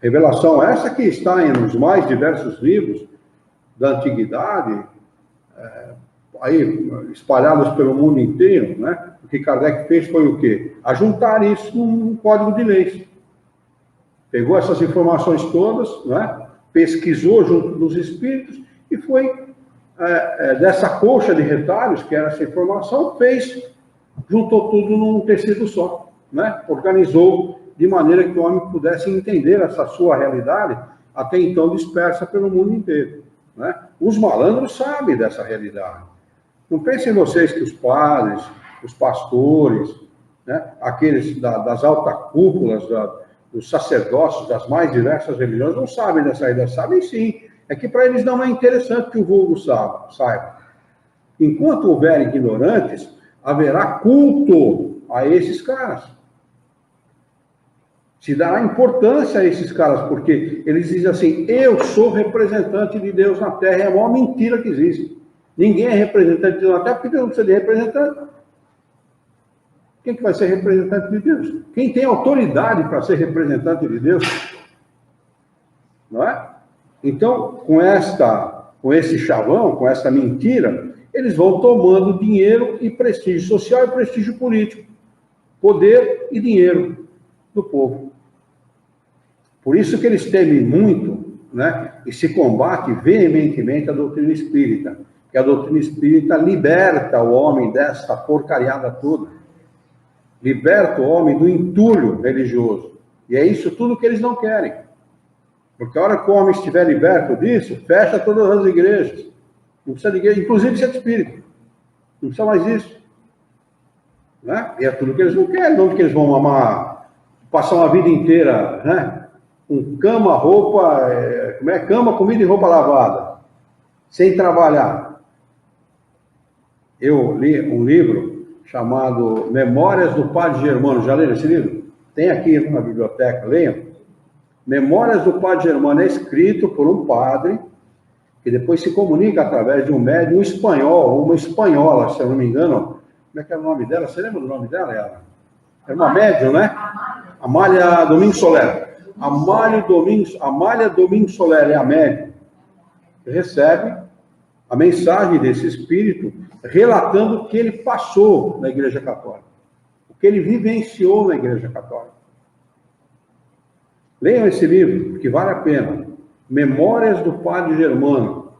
S1: Revelação essa que está nos mais diversos livros da antiguidade, aí espalhados pelo mundo inteiro, né? O que Kardec fez foi o quê? Ajuntar isso num código de leis. Pegou essas informações todas, né? Pesquisou junto dos espíritos e foi dessa colcha de retalhos, que era essa informação, juntou tudo num tecido só, né? Organizou de maneira que o homem pudesse entender essa sua realidade, até então dispersa pelo mundo inteiro, né? Os malandros sabem dessa realidade. Não pensem vocês que os padres, os pastores, né, aqueles das altas cúpulas, dos sacerdócios das mais diversas religiões, não sabem dessa ideia. Sabem sim. É que para eles não é interessante que o vulgo saiba. Enquanto houver ignorantes, haverá culto a esses caras. Se dará importância a esses caras, porque eles dizem assim, eu sou representante de Deus na Terra. É a maior mentira que existe. Ninguém é representante de Deus na Terra, porque Deus não precisa de representante. Quem que vai ser representante de Deus? Quem tem autoridade para ser representante de Deus? Não é? Então, com esse chavão, com essa mentira, eles vão tomando dinheiro e prestígio social e prestígio político. Poder e dinheiro do povo. Por isso que eles temem muito, né? E se combate veementemente a doutrina espírita, que a doutrina espírita liberta o homem dessa porcariada toda, liberta o homem do entulho religioso, e é isso tudo que eles não querem, porque a hora que o homem estiver liberto disso, fecha todas as igrejas, não precisa de igreja, inclusive ser espírita, não precisa mais isso, né? E é tudo que eles não querem, não que eles vão passar uma vida inteira, né? Com cama, roupa, cama, comida e roupa lavada, sem trabalhar. Eu li um livro chamado Memórias do Padre Germano. Já leram esse livro? Tem aqui na biblioteca, leiam. Memórias do Padre Germano é escrito por um padre que depois se comunica através de um médium espanhol, ou uma espanhola, se eu não me engano. Como é que era o nome dela? Você lembra do nome dela? Era uma médium, né? Amália Domingos Soler. Amália Domingos Soler é a médium que recebe a mensagem desse espírito relatando o que ele passou na Igreja Católica, o que ele vivenciou na Igreja Católica. Leiam esse livro, que vale a pena. Memórias do Padre Germano.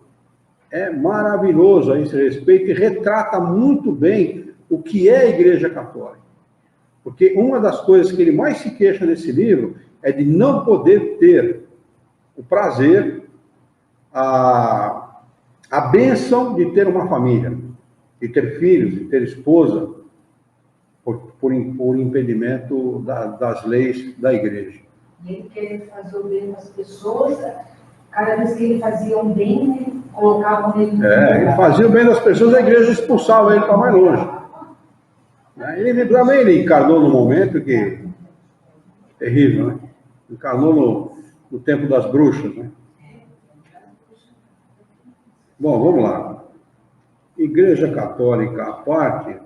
S1: É maravilhoso a esse respeito e retrata muito bem o que é a Igreja Católica. Porque uma das coisas que ele mais se queixa nesse livro é de não poder ter o prazer, a bênção de ter uma família, de ter filhos, de ter esposa, por impedimento das leis da igreja.
S3: E ele queria fazer o bem das pessoas, cada vez que ele fazia um bem, colocavam ele no
S1: ele fazia o bem das pessoas, a igreja expulsava ele para mais longe. Ele também encarnou num momento que terrível, né? Encarnou no tempo das bruxas, né? Bom, vamos lá. Igreja Católica à parte,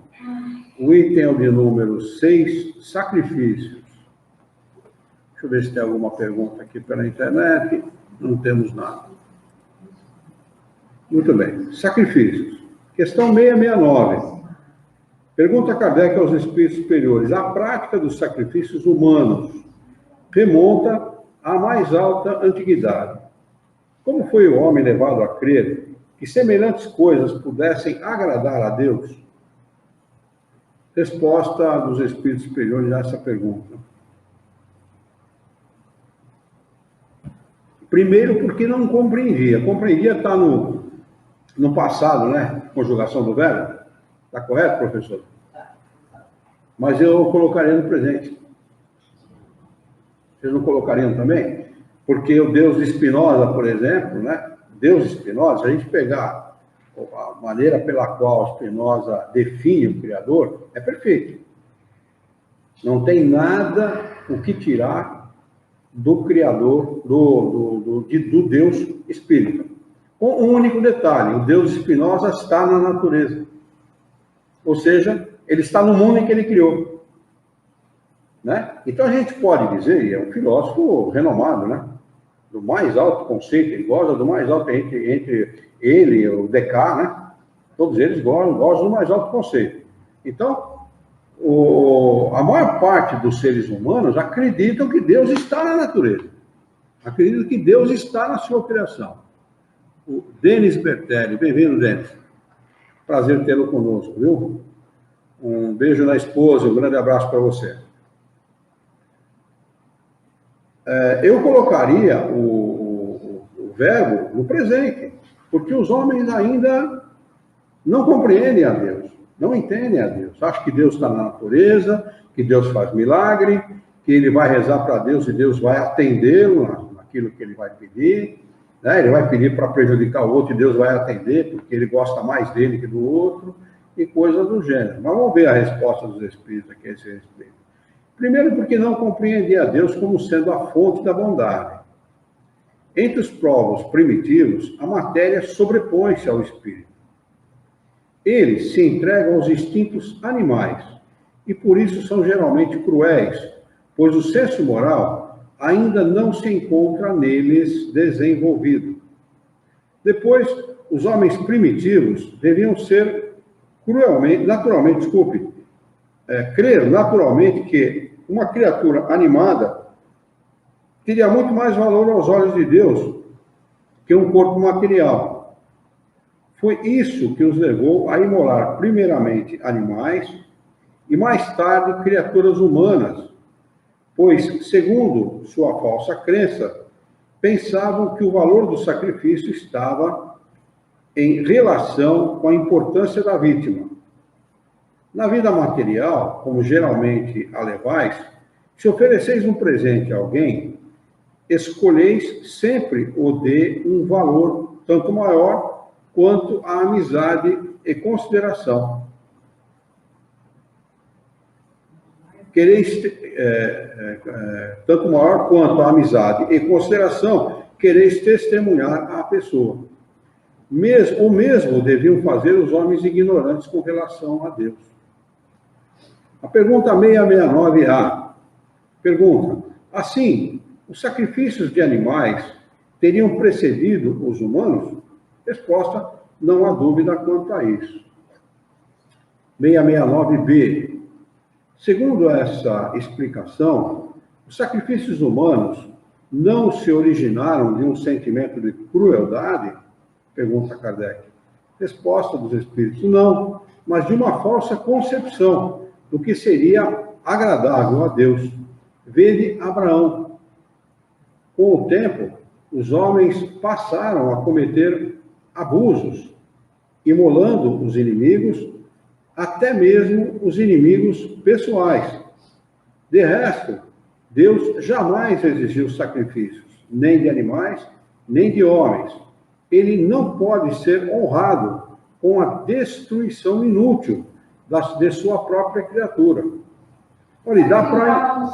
S1: o item é o de número 6, sacrifícios. Deixa eu ver se tem alguma pergunta aqui pela internet. Não temos nada. Muito bem. Sacrifícios. Questão 669. Pergunta Kardec aos espíritos superiores. A prática dos sacrifícios humanos remonta à mais alta antiguidade. Como foi o homem levado a crer que semelhantes coisas pudessem agradar a Deus? Resposta dos espíritos superiores a essa pergunta. Primeiro, porque não compreendia. Compreendia está no passado, né? Conjugação do verbo. Está correto, professor? Mas eu colocaria no presente. Vocês não colocariam também? Porque o Deus de Spinoza, por exemplo, né? Deus de Spinoza, se a gente pegar a maneira pela qual Spinoza define o Criador, é perfeito. Não tem nada o que tirar do Criador, do Deus Espírito. Com um único detalhe, o Deus de Spinoza está na natureza. Ou seja, ele está no mundo em que ele criou. Né? Então a gente pode dizer, e é um filósofo renomado, né? Do mais alto conceito, ele goza do mais alto, entre ele e o Descartes, né? Todos eles gozam do mais alto conceito. Então, a maior parte dos seres humanos acreditam que Deus está na natureza. Acreditam que Deus está na sua criação. O Denis Bertelli, bem-vindo, Denis. Prazer tê-lo conosco, viu? Um beijo na esposa, um grande abraço para você. Eu colocaria o verbo no presente, porque os homens ainda não compreendem a Deus, não entendem a Deus. Acham que Deus está na natureza, que Deus faz milagre, que ele vai rezar para Deus e Deus vai atendê-lo naquilo que ele vai pedir. Né? Ele vai pedir para prejudicar o outro e Deus vai atender, porque ele gosta mais dele que do outro, e coisas do gênero. Mas vamos ver a resposta dos espíritos aqui a esse respeito. Primeiro, porque não compreendia a Deus como sendo a fonte da bondade. Entre os povos primitivos, a matéria sobrepõe-se ao espírito. Eles se entregam aos instintos animais e por isso são geralmente cruéis, pois o senso moral ainda não se encontra neles desenvolvido. Depois, os homens primitivos deviam ser crer naturalmente que uma criatura animada teria muito mais valor aos olhos de Deus que um corpo material. Foi isso que os levou a imolar primeiramente animais e mais tarde criaturas humanas, pois, segundo sua falsa crença, pensavam que o valor do sacrifício estava em relação com a importância da vítima. Na vida material, como geralmente a levais, se ofereceis um presente a alguém, escolheis sempre o de um valor tanto maior quanto a amizade e consideração. Tanto maior quanto a amizade e consideração, quereis testemunhar à pessoa. O mesmo deviam fazer os homens ignorantes com relação a Deus. A pergunta 669A. Pergunta: assim, os sacrifícios de animais teriam precedido os humanos? Resposta: não há dúvida quanto a isso. 669B. Segundo essa explicação, os sacrifícios humanos não se originaram de um sentimento de crueldade? Pergunta Kardec. Resposta dos espíritos: não, mas de uma falsa concepção do que seria agradável a Deus. Vede Abraão. Com o tempo, os homens passaram a cometer abusos, imolando os inimigos, até mesmo os inimigos pessoais. De resto, Deus jamais exigiu sacrifícios, nem de animais, nem de homens. Ele não pode ser honrado com a destruição inútil de sua própria criatura. Olha, dá para...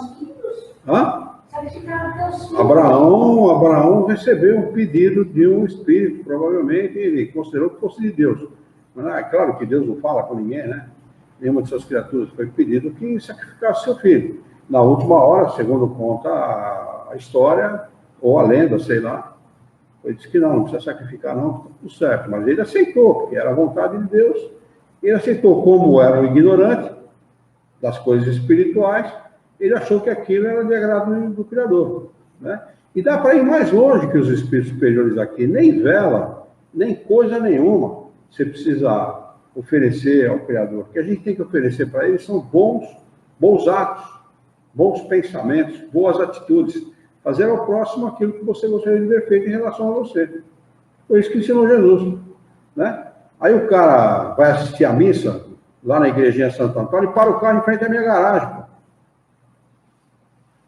S1: Abraão recebeu um pedido de um espírito, provavelmente ele considerou que fosse de Deus. Mas é claro que Deus não fala com ninguém, né? Nenhuma de suas criaturas foi pedido que sacrificasse seu filho. Na última hora, segundo conta a história, ou a lenda, sei lá, ele disse que não precisa sacrificar não, está tudo certo. Mas ele aceitou, porque era a vontade de Deus. Ele aceitou, como era um ignorante das coisas espirituais, ele achou que aquilo era de agrado do Criador, né? E dá para ir mais longe que os espíritos superiores aqui. Nem vela, nem coisa nenhuma você precisa oferecer ao Criador. O que a gente tem que oferecer para ele são bons atos, bons pensamentos, boas atitudes. Fazer ao próximo aquilo que você gostaria de ver feito em relação a você. Foi isso que ensinou Jesus, né? Aí o cara vai assistir a missa lá na igrejinha Santo Antônio e para o carro em frente à minha garagem.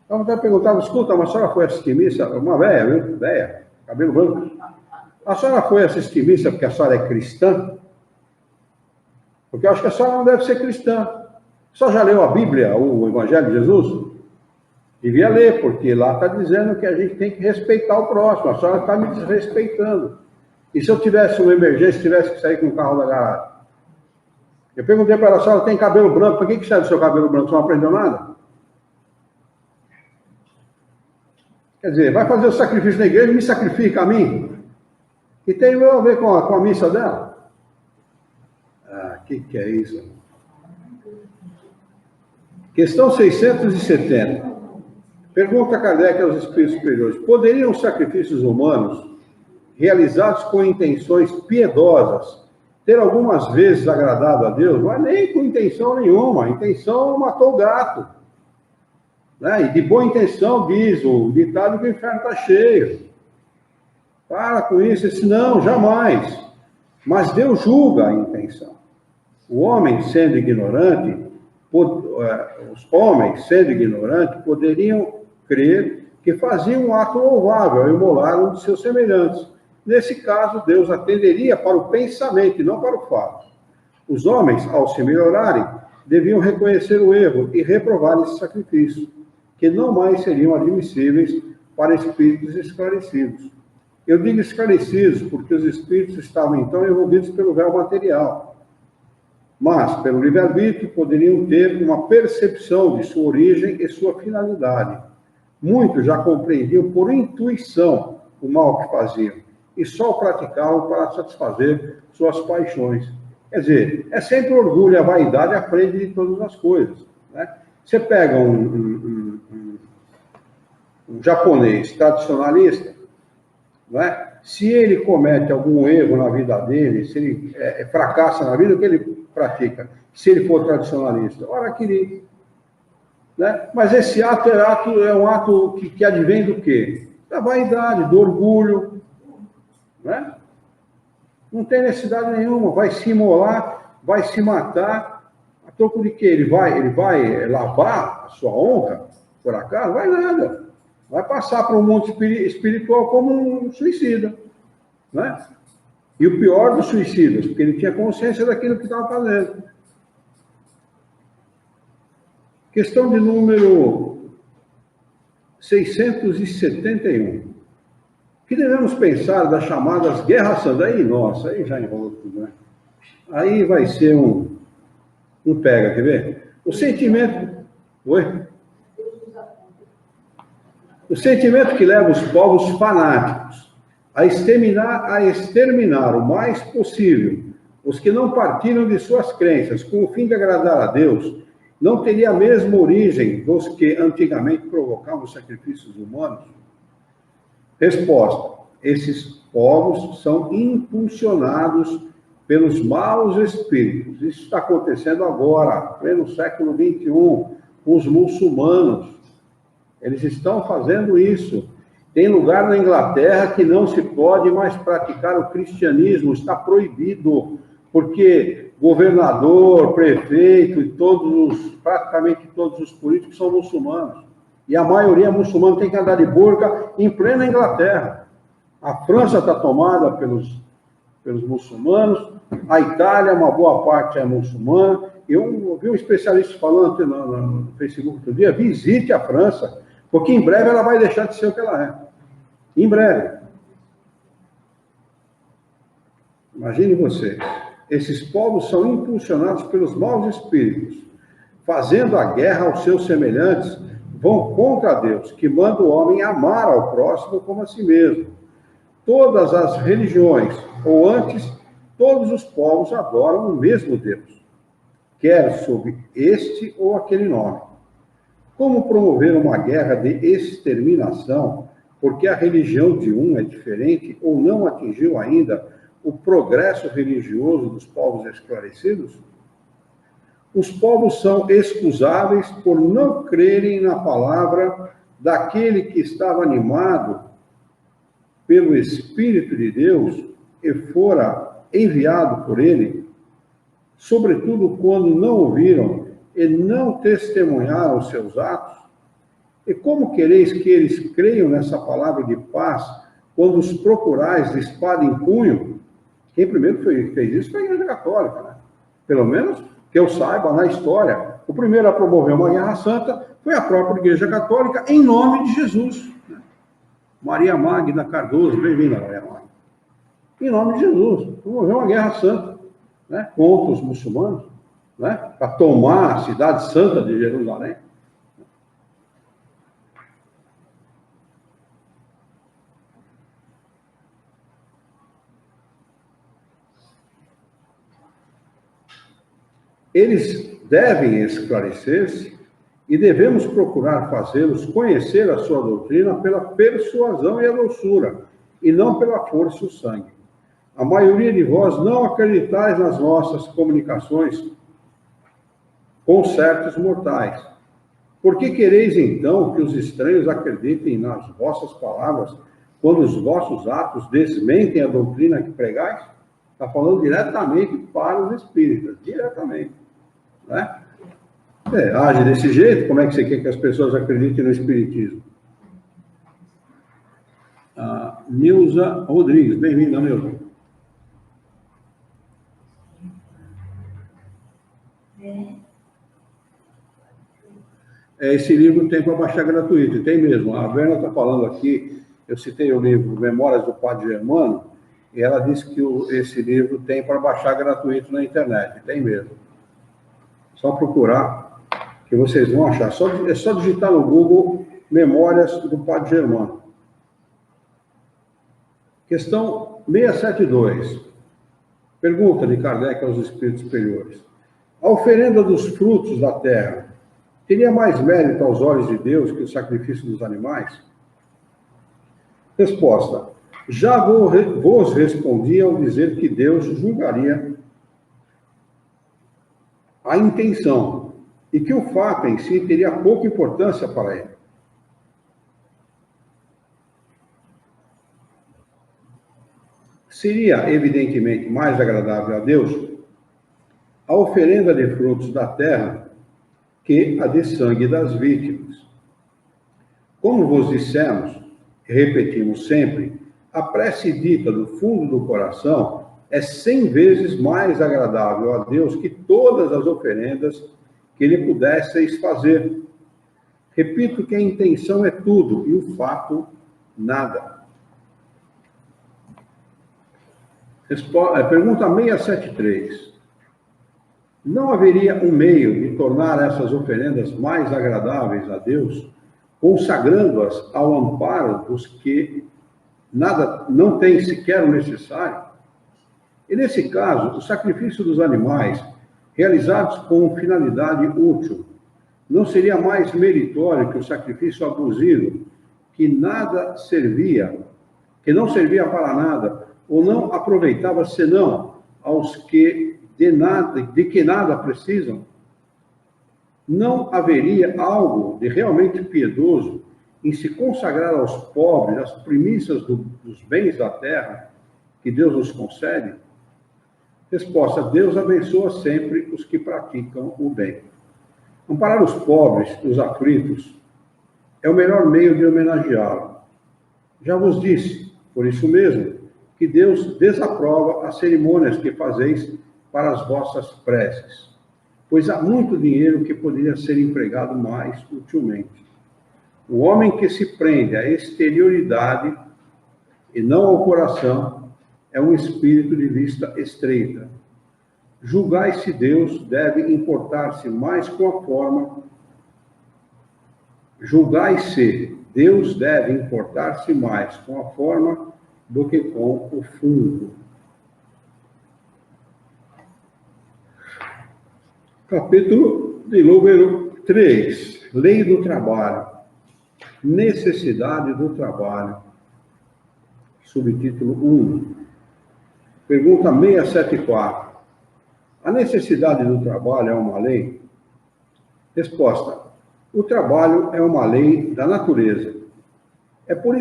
S1: Então, eu perguntava: escuta, mas a senhora foi assistir missa? Uma velha, viu? Velha, cabelo branco. A senhora foi assistir missa porque a senhora é cristã? Porque eu acho que a senhora não deve ser cristã. A senhora já leu a Bíblia, o Evangelho de Jesus? Devia ler, porque lá está dizendo que a gente tem que respeitar o próximo. A senhora está me desrespeitando. E se eu tivesse uma emergência, tivesse que sair com o carro da garagem? Eu perguntei para ela: a senhora tem cabelo branco, para que serve o seu cabelo branco? Você não aprendeu nada? Quer dizer, vai fazer o sacrifício na igreja e me sacrifica a mim? E tem a ver com a missa dela? Ah, que é isso? Questão 670. Pergunta Kardec aos espíritos superiores: poderiam os sacrifícios humanos, realizados com intenções piedosas, ter algumas vezes agradado a Deus? Não é nem com intenção nenhuma. A intenção matou o gato, né? E de boa intenção, diz o ditado, que o inferno está cheio. Para com isso. Disse: não, jamais. Mas Deus julga a intenção. O homem, sendo ignorante, os homens, sendo ignorantes, poderiam crer que faziam um ato louvável ao imolar um de seus semelhantes. Nesse caso, Deus atenderia para o pensamento e não para o fato. Os homens, ao se melhorarem, deviam reconhecer o erro e reprovar esse sacrifício, que não mais seriam admissíveis para espíritos esclarecidos. Eu digo esclarecidos porque os espíritos estavam então envolvidos pelo véu material, mas, pelo livre-arbítrio, poderiam ter uma percepção de sua origem e sua finalidade. Muitos já compreendiam por intuição o mal que faziam e só o praticavam para satisfazer suas paixões. Quer dizer, é sempre o orgulho e a vaidade à frente de todas as coisas, né? Você pega um japonês tradicionalista, não é? Se ele comete algum erro na vida dele, se ele fracassa na vida, o que ele pratica? Se ele for tradicionalista, ora queria. Né? Mas esse ato é um ato que advém do quê? Da vaidade, do orgulho. Né? Não tem necessidade nenhuma, vai se imolar, vai se matar. A troco de quê? Ele vai lavar a sua honra, por acaso? Vai nada. Vai passar para o mundo espiritual como um suicida. Né? E o pior dos suicidas, porque ele tinha consciência daquilo que estava fazendo. Questão de número 671. O que devemos pensar das chamadas guerras santas? Aí, nossa, aí já enrolou tudo, né? Aí vai ser um pega, quer ver? O sentimento... Oi? O sentimento que leva os povos fanáticos a exterminar o mais possível os que não partiram de suas crenças com o fim de agradar a Deus, não teria a mesma origem dos que antigamente provocavam sacrifícios humanos? Resposta: esses povos são impulsionados pelos maus espíritos. Isso está acontecendo agora, pleno século XXI, com os muçulmanos. Eles estão fazendo isso. Tem lugar na Inglaterra que não se pode mais praticar o cristianismo, está proibido, porque governador, prefeito e praticamente todos os políticos são muçulmanos. E a maioria muçulmana tem que andar de burca em plena Inglaterra. A França está tomada pelos muçulmanos, a Itália, uma boa parte é muçulmana. Eu vi um especialista falando no Facebook outro dia, visite a França, porque em breve ela vai deixar de ser o que ela é. Em breve. Imagine você. Esses povos são impulsionados pelos maus espíritos, fazendo a guerra aos seus semelhantes, vão contra Deus, que manda o homem amar ao próximo como a si mesmo. Todas as religiões, ou antes, todos os povos adoram o mesmo Deus, quer sob este ou aquele nome. Como promover uma guerra de exterminação, porque a religião de um é diferente ou não atingiu ainda o progresso religioso dos povos esclarecidos? Os povos são excusáveis por não crerem na palavra daquele que estava animado pelo Espírito de Deus e fora enviado por ele, sobretudo quando não ouviram e não testemunharam os seus atos. E como quereis que eles creiam nessa palavra de paz quando os procurais de espada em punho? Quem primeiro fez isso foi a Igreja Católica, né? Pelo menos que eu saiba na história. O primeiro a promover uma guerra santa foi a própria Igreja Católica, em nome de Jesus. Né? Maria Magda Cardoso, bem-vinda, Maria Magda. Em nome de Jesus, promoveu uma guerra santa, né? Contra os muçulmanos, né? Para tomar a cidade santa de Jerusalém. Eles devem esclarecer-se e devemos procurar fazê-los conhecer a sua doutrina pela persuasão e a doçura, e não pela força e o sangue. A maioria de vós não acreditais nas nossas comunicações com certos mortais. Por que quereis, então, que os estranhos acreditem nas vossas palavras, quando os vossos atos desmentem a doutrina que pregais? Está falando diretamente para os espíritas, diretamente. Né? Age desse jeito, como é que você quer que as pessoas acreditem no espiritismo? Nilza Rodrigues, bem-vinda, Nilza. Esse livro tem para baixar gratuito, tem mesmo. A Verna está falando aqui, eu citei o livro Memórias do Padre Germano, e ela disse que esse livro tem para baixar gratuito na internet, tem mesmo. Só procurar, que vocês vão achar. É só digitar no Google Memórias do Padre Germano. Questão 672. Pergunta de Kardec aos espíritos superiores. A oferenda dos frutos da terra teria mais mérito aos olhos de Deus que o sacrifício dos animais? Resposta. Já vos respondi ao dizer que Deus julgaria a intenção e que o fato em si teria pouca importância para ele. Seria, evidentemente, mais agradável a Deus a oferenda de frutos da terra que a de sangue das vítimas. Como vos dissemos, e repetimos sempre, a prece dita do fundo do coração é 100 vezes mais agradável a Deus que todas as oferendas que lhe pudesseis fazer. Repito que a intenção é tudo e o fato nada. Pergunta 673. Não haveria um meio de tornar essas oferendas mais agradáveis a Deus, consagrando-as ao amparo dos que nada não têm sequer o necessário? E nesse caso, o sacrifício dos animais, realizados com finalidade útil, não seria mais meritório que o sacrifício abusivo, que não servia para nada, ou não aproveitava senão aos que de que nada precisam? Não haveria algo de realmente piedoso em se consagrar aos pobres as primícias dos bens da terra que Deus nos concede? Resposta: Deus abençoa sempre os que praticam o bem. Amparar os pobres, os aflitos, é o melhor meio de homenageá-lo. Já vos disse, por isso mesmo, que Deus desaprova as cerimônias que fazeis para as vossas preces, pois há muito dinheiro que poderia ser empregado mais utilmente. O homem que se prende à exterioridade e não ao coração é um espírito de vista estreita. Julgai se Deus deve importar-se mais com a forma. Julgai se Deus deve importar-se mais com a forma do que com o fundo. Capítulo de número 3. Lei do trabalho. Necessidade do trabalho. Subtítulo 1. Pergunta 674. A necessidade do trabalho é uma lei? Resposta: o trabalho é uma lei da natureza. Por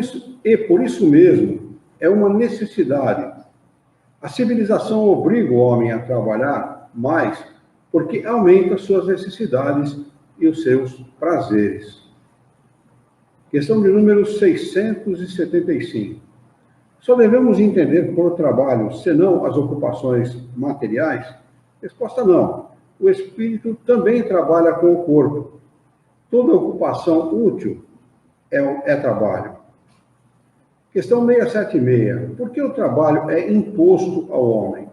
S1: isso mesmo, é uma necessidade. A civilização obriga o homem a trabalhar mais porque aumenta suas necessidades e os seus prazeres. Questão de número 675. Só devemos entender por trabalho, senão as ocupações materiais? Resposta: não. O espírito também trabalha com o corpo. Toda ocupação útil é trabalho. Questão 676. Por que o trabalho é imposto ao homem?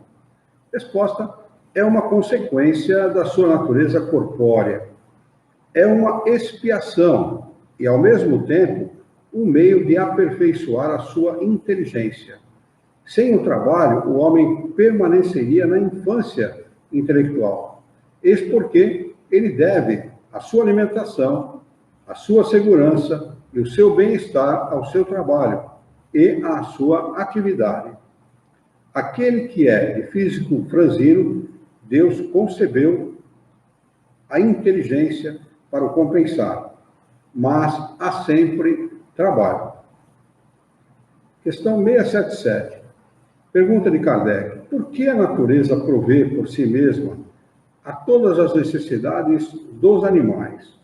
S1: Resposta: é uma consequência da sua natureza corpórea. É uma expiação e, ao mesmo tempo, um meio de aperfeiçoar a sua inteligência. Sem o trabalho, o homem permaneceria na infância intelectual. Eis porque ele deve a sua alimentação, a sua segurança e o seu bem-estar ao seu trabalho e à sua atividade. Aquele que é de físico franzino, Deus concebeu a inteligência para o compensar, mas há sempre trabalho. Questão 677. Pergunta de Kardec: por que a natureza provê por si mesma a todas as necessidades dos animais?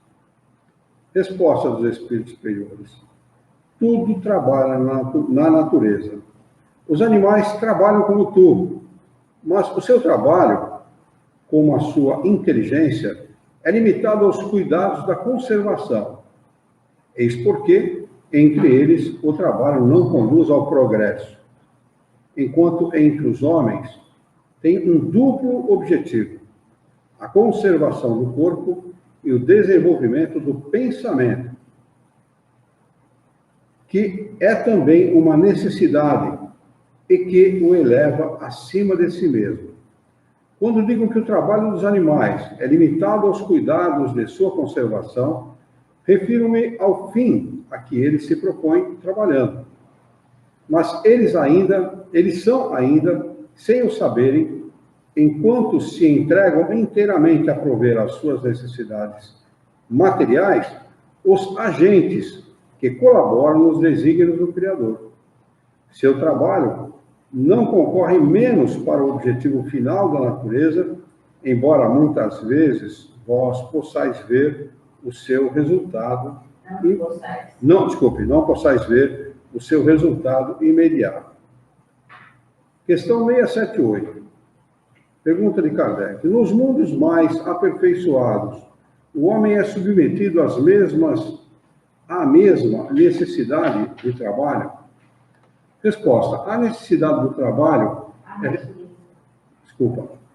S1: Resposta dos espíritos superiores: tudo trabalha na natureza. Os animais trabalham como tu, mas o seu trabalho, como a sua inteligência, é limitado aos cuidados da conservação. Eis porque, entre eles, o trabalho não conduz ao progresso, enquanto entre os homens tem um duplo objetivo: a conservação do corpo e o desenvolvimento do pensamento, que é também uma necessidade e que o eleva acima de si mesmo. Quando digo que o trabalho dos animais é limitado aos cuidados de sua conservação, refiro-me ao fim a que ele se propõe trabalhando. mas eles são ainda, sem o saberem, enquanto se entregam inteiramente a prover as suas necessidades materiais, os agentes que colaboram nos desígnios do Criador. Seu trabalho não concorre menos para o objetivo final da natureza, embora muitas vezes vós possais ver o seu resultado. Não possais ver o seu resultado imediato. Questão 678. Pergunta de Kardec. Nos mundos mais aperfeiçoados, o homem é submetido à mesma necessidade de trabalho? Resposta. A necessidade do trabalho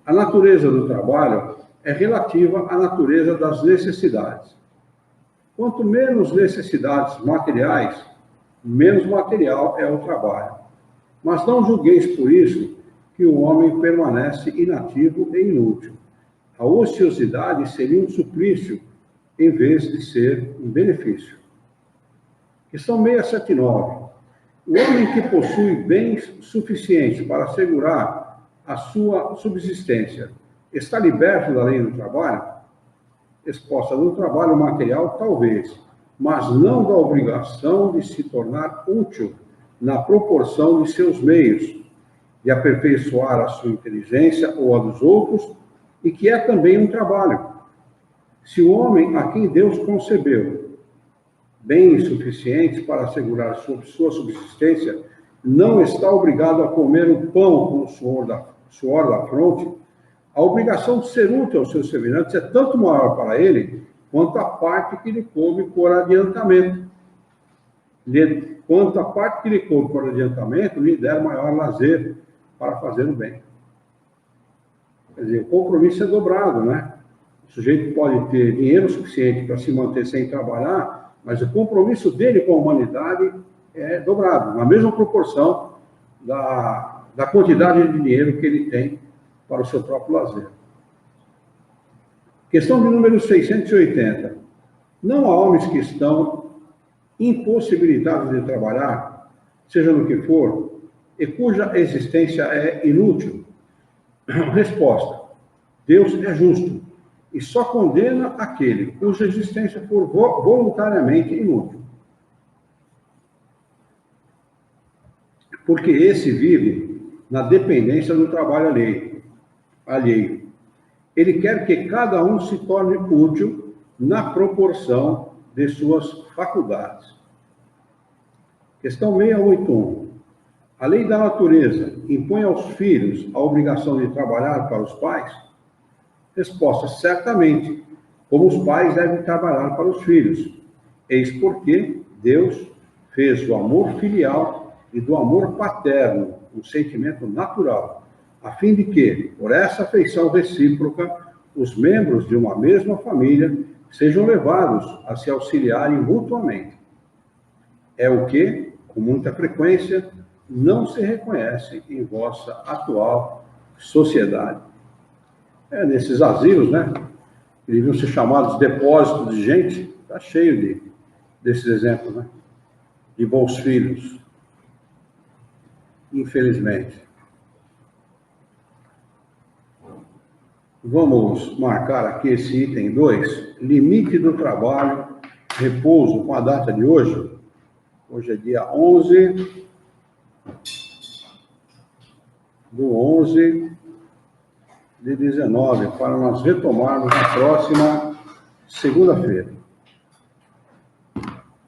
S1: a natureza do trabalho é relativa à natureza das necessidades. Quanto menos necessidades materiais, menos material é o trabalho. Mas não julgueis por isso que o homem permanece inativo e inútil. A ociosidade seria um suplício em vez de ser um benefício. Questão 679. O homem que possui bens suficientes para assegurar a sua subsistência está liberto da lei do trabalho? Resposta: do trabalho material, talvez, mas não da obrigação de se tornar útil na proporção de seus meios, de aperfeiçoar a sua inteligência ou a dos outros, e que é também um trabalho. Se o homem a quem Deus concebeu bens suficientes para assegurar sua subsistência não está obrigado a comer o pão com o suor da fronte, a obrigação de ser útil aos seus semelhantes é tanto maior para ele quanto a parte que lhe coube por adiantamento. Quanto a parte que lhe coube por adiantamento lhe der maior lazer para fazer o bem. Quer dizer, o compromisso é dobrado, né? O sujeito pode ter dinheiro suficiente para se manter sem trabalhar, mas o compromisso dele com a humanidade é dobrado, na mesma proporção da quantidade de dinheiro que ele tem para o seu próprio lazer. Questão de número 680. Não há homens que estão impossibilitados de trabalhar, seja no que for, e cuja existência é inútil? Resposta: Deus é justo e só condena aquele cuja existência for voluntariamente inútil. Porque esse vive na dependência do trabalho alheio. Ele quer que cada um se torne útil na proporção de suas faculdades. Questão 681. A lei da natureza impõe aos filhos a obrigação de trabalhar para os pais? Resposta: certamente, como os pais devem trabalhar para os filhos. Eis porque Deus fez do amor filial e do amor paterno um sentimento natural, a fim de que, por essa afeição recíproca, os membros de uma mesma família sejam levados a se auxiliarem mutuamente. É o que, com muita frequência, não se reconhece em vossa atual sociedade. Nesses asilos, né? Eles deviam ser chamados depósitos de gente, está cheio desses exemplos, né? De bons filhos. Infelizmente. Vamos marcar aqui esse item 2, limite do trabalho, repouso, com a data de hoje. Hoje é dia 11 do 11 de 19, para nós retomarmos na próxima segunda-feira.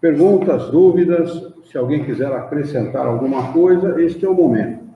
S1: Perguntas, dúvidas, se alguém quiser acrescentar alguma coisa, este é o momento.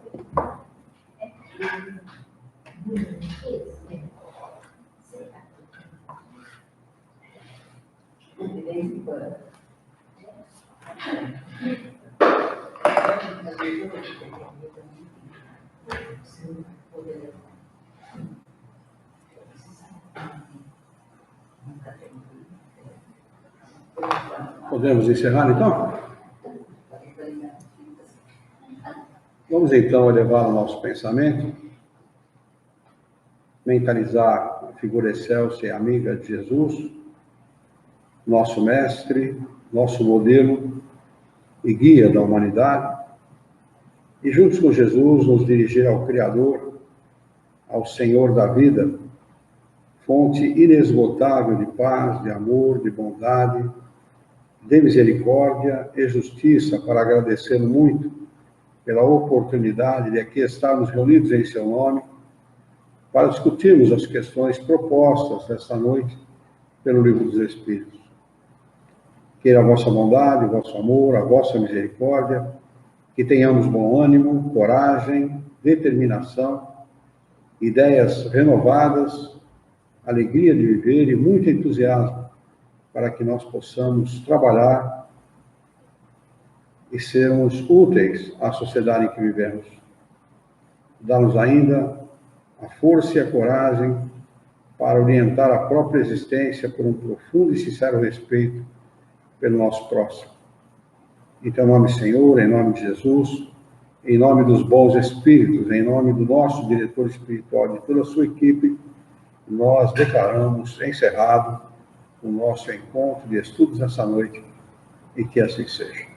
S1: Podemos encerrar, então? Vamos, então, elevar o nosso pensamento, mentalizar a figura excelsa e amiga de Jesus, nosso mestre, nosso modelo e guia da humanidade, e juntos com Jesus nos dirigir ao Criador, ao Senhor da vida, fonte inesgotável de paz, de amor, de bondade, de misericórdia e justiça, para agradecê-lo muito pela oportunidade de aqui estarmos reunidos em seu nome, para discutirmos as questões propostas esta noite pelo Livro dos Espíritos. Queira a vossa bondade, o vosso amor, a vossa misericórdia, que tenhamos bom ânimo, coragem, determinação, ideias renovadas, alegria de viver e muito entusiasmo para que nós possamos trabalhar e sermos úteis à sociedade em que vivemos. Dá-nos ainda a força e a coragem para orientar a própria existência por um profundo e sincero respeito pelo nosso próximo. Em teu nome, Senhor, em nome de Jesus, em nome dos bons espíritos, em nome do nosso diretor espiritual, de toda a sua equipe, nós declaramos encerrado o nosso encontro de estudos essa noite, e que assim seja.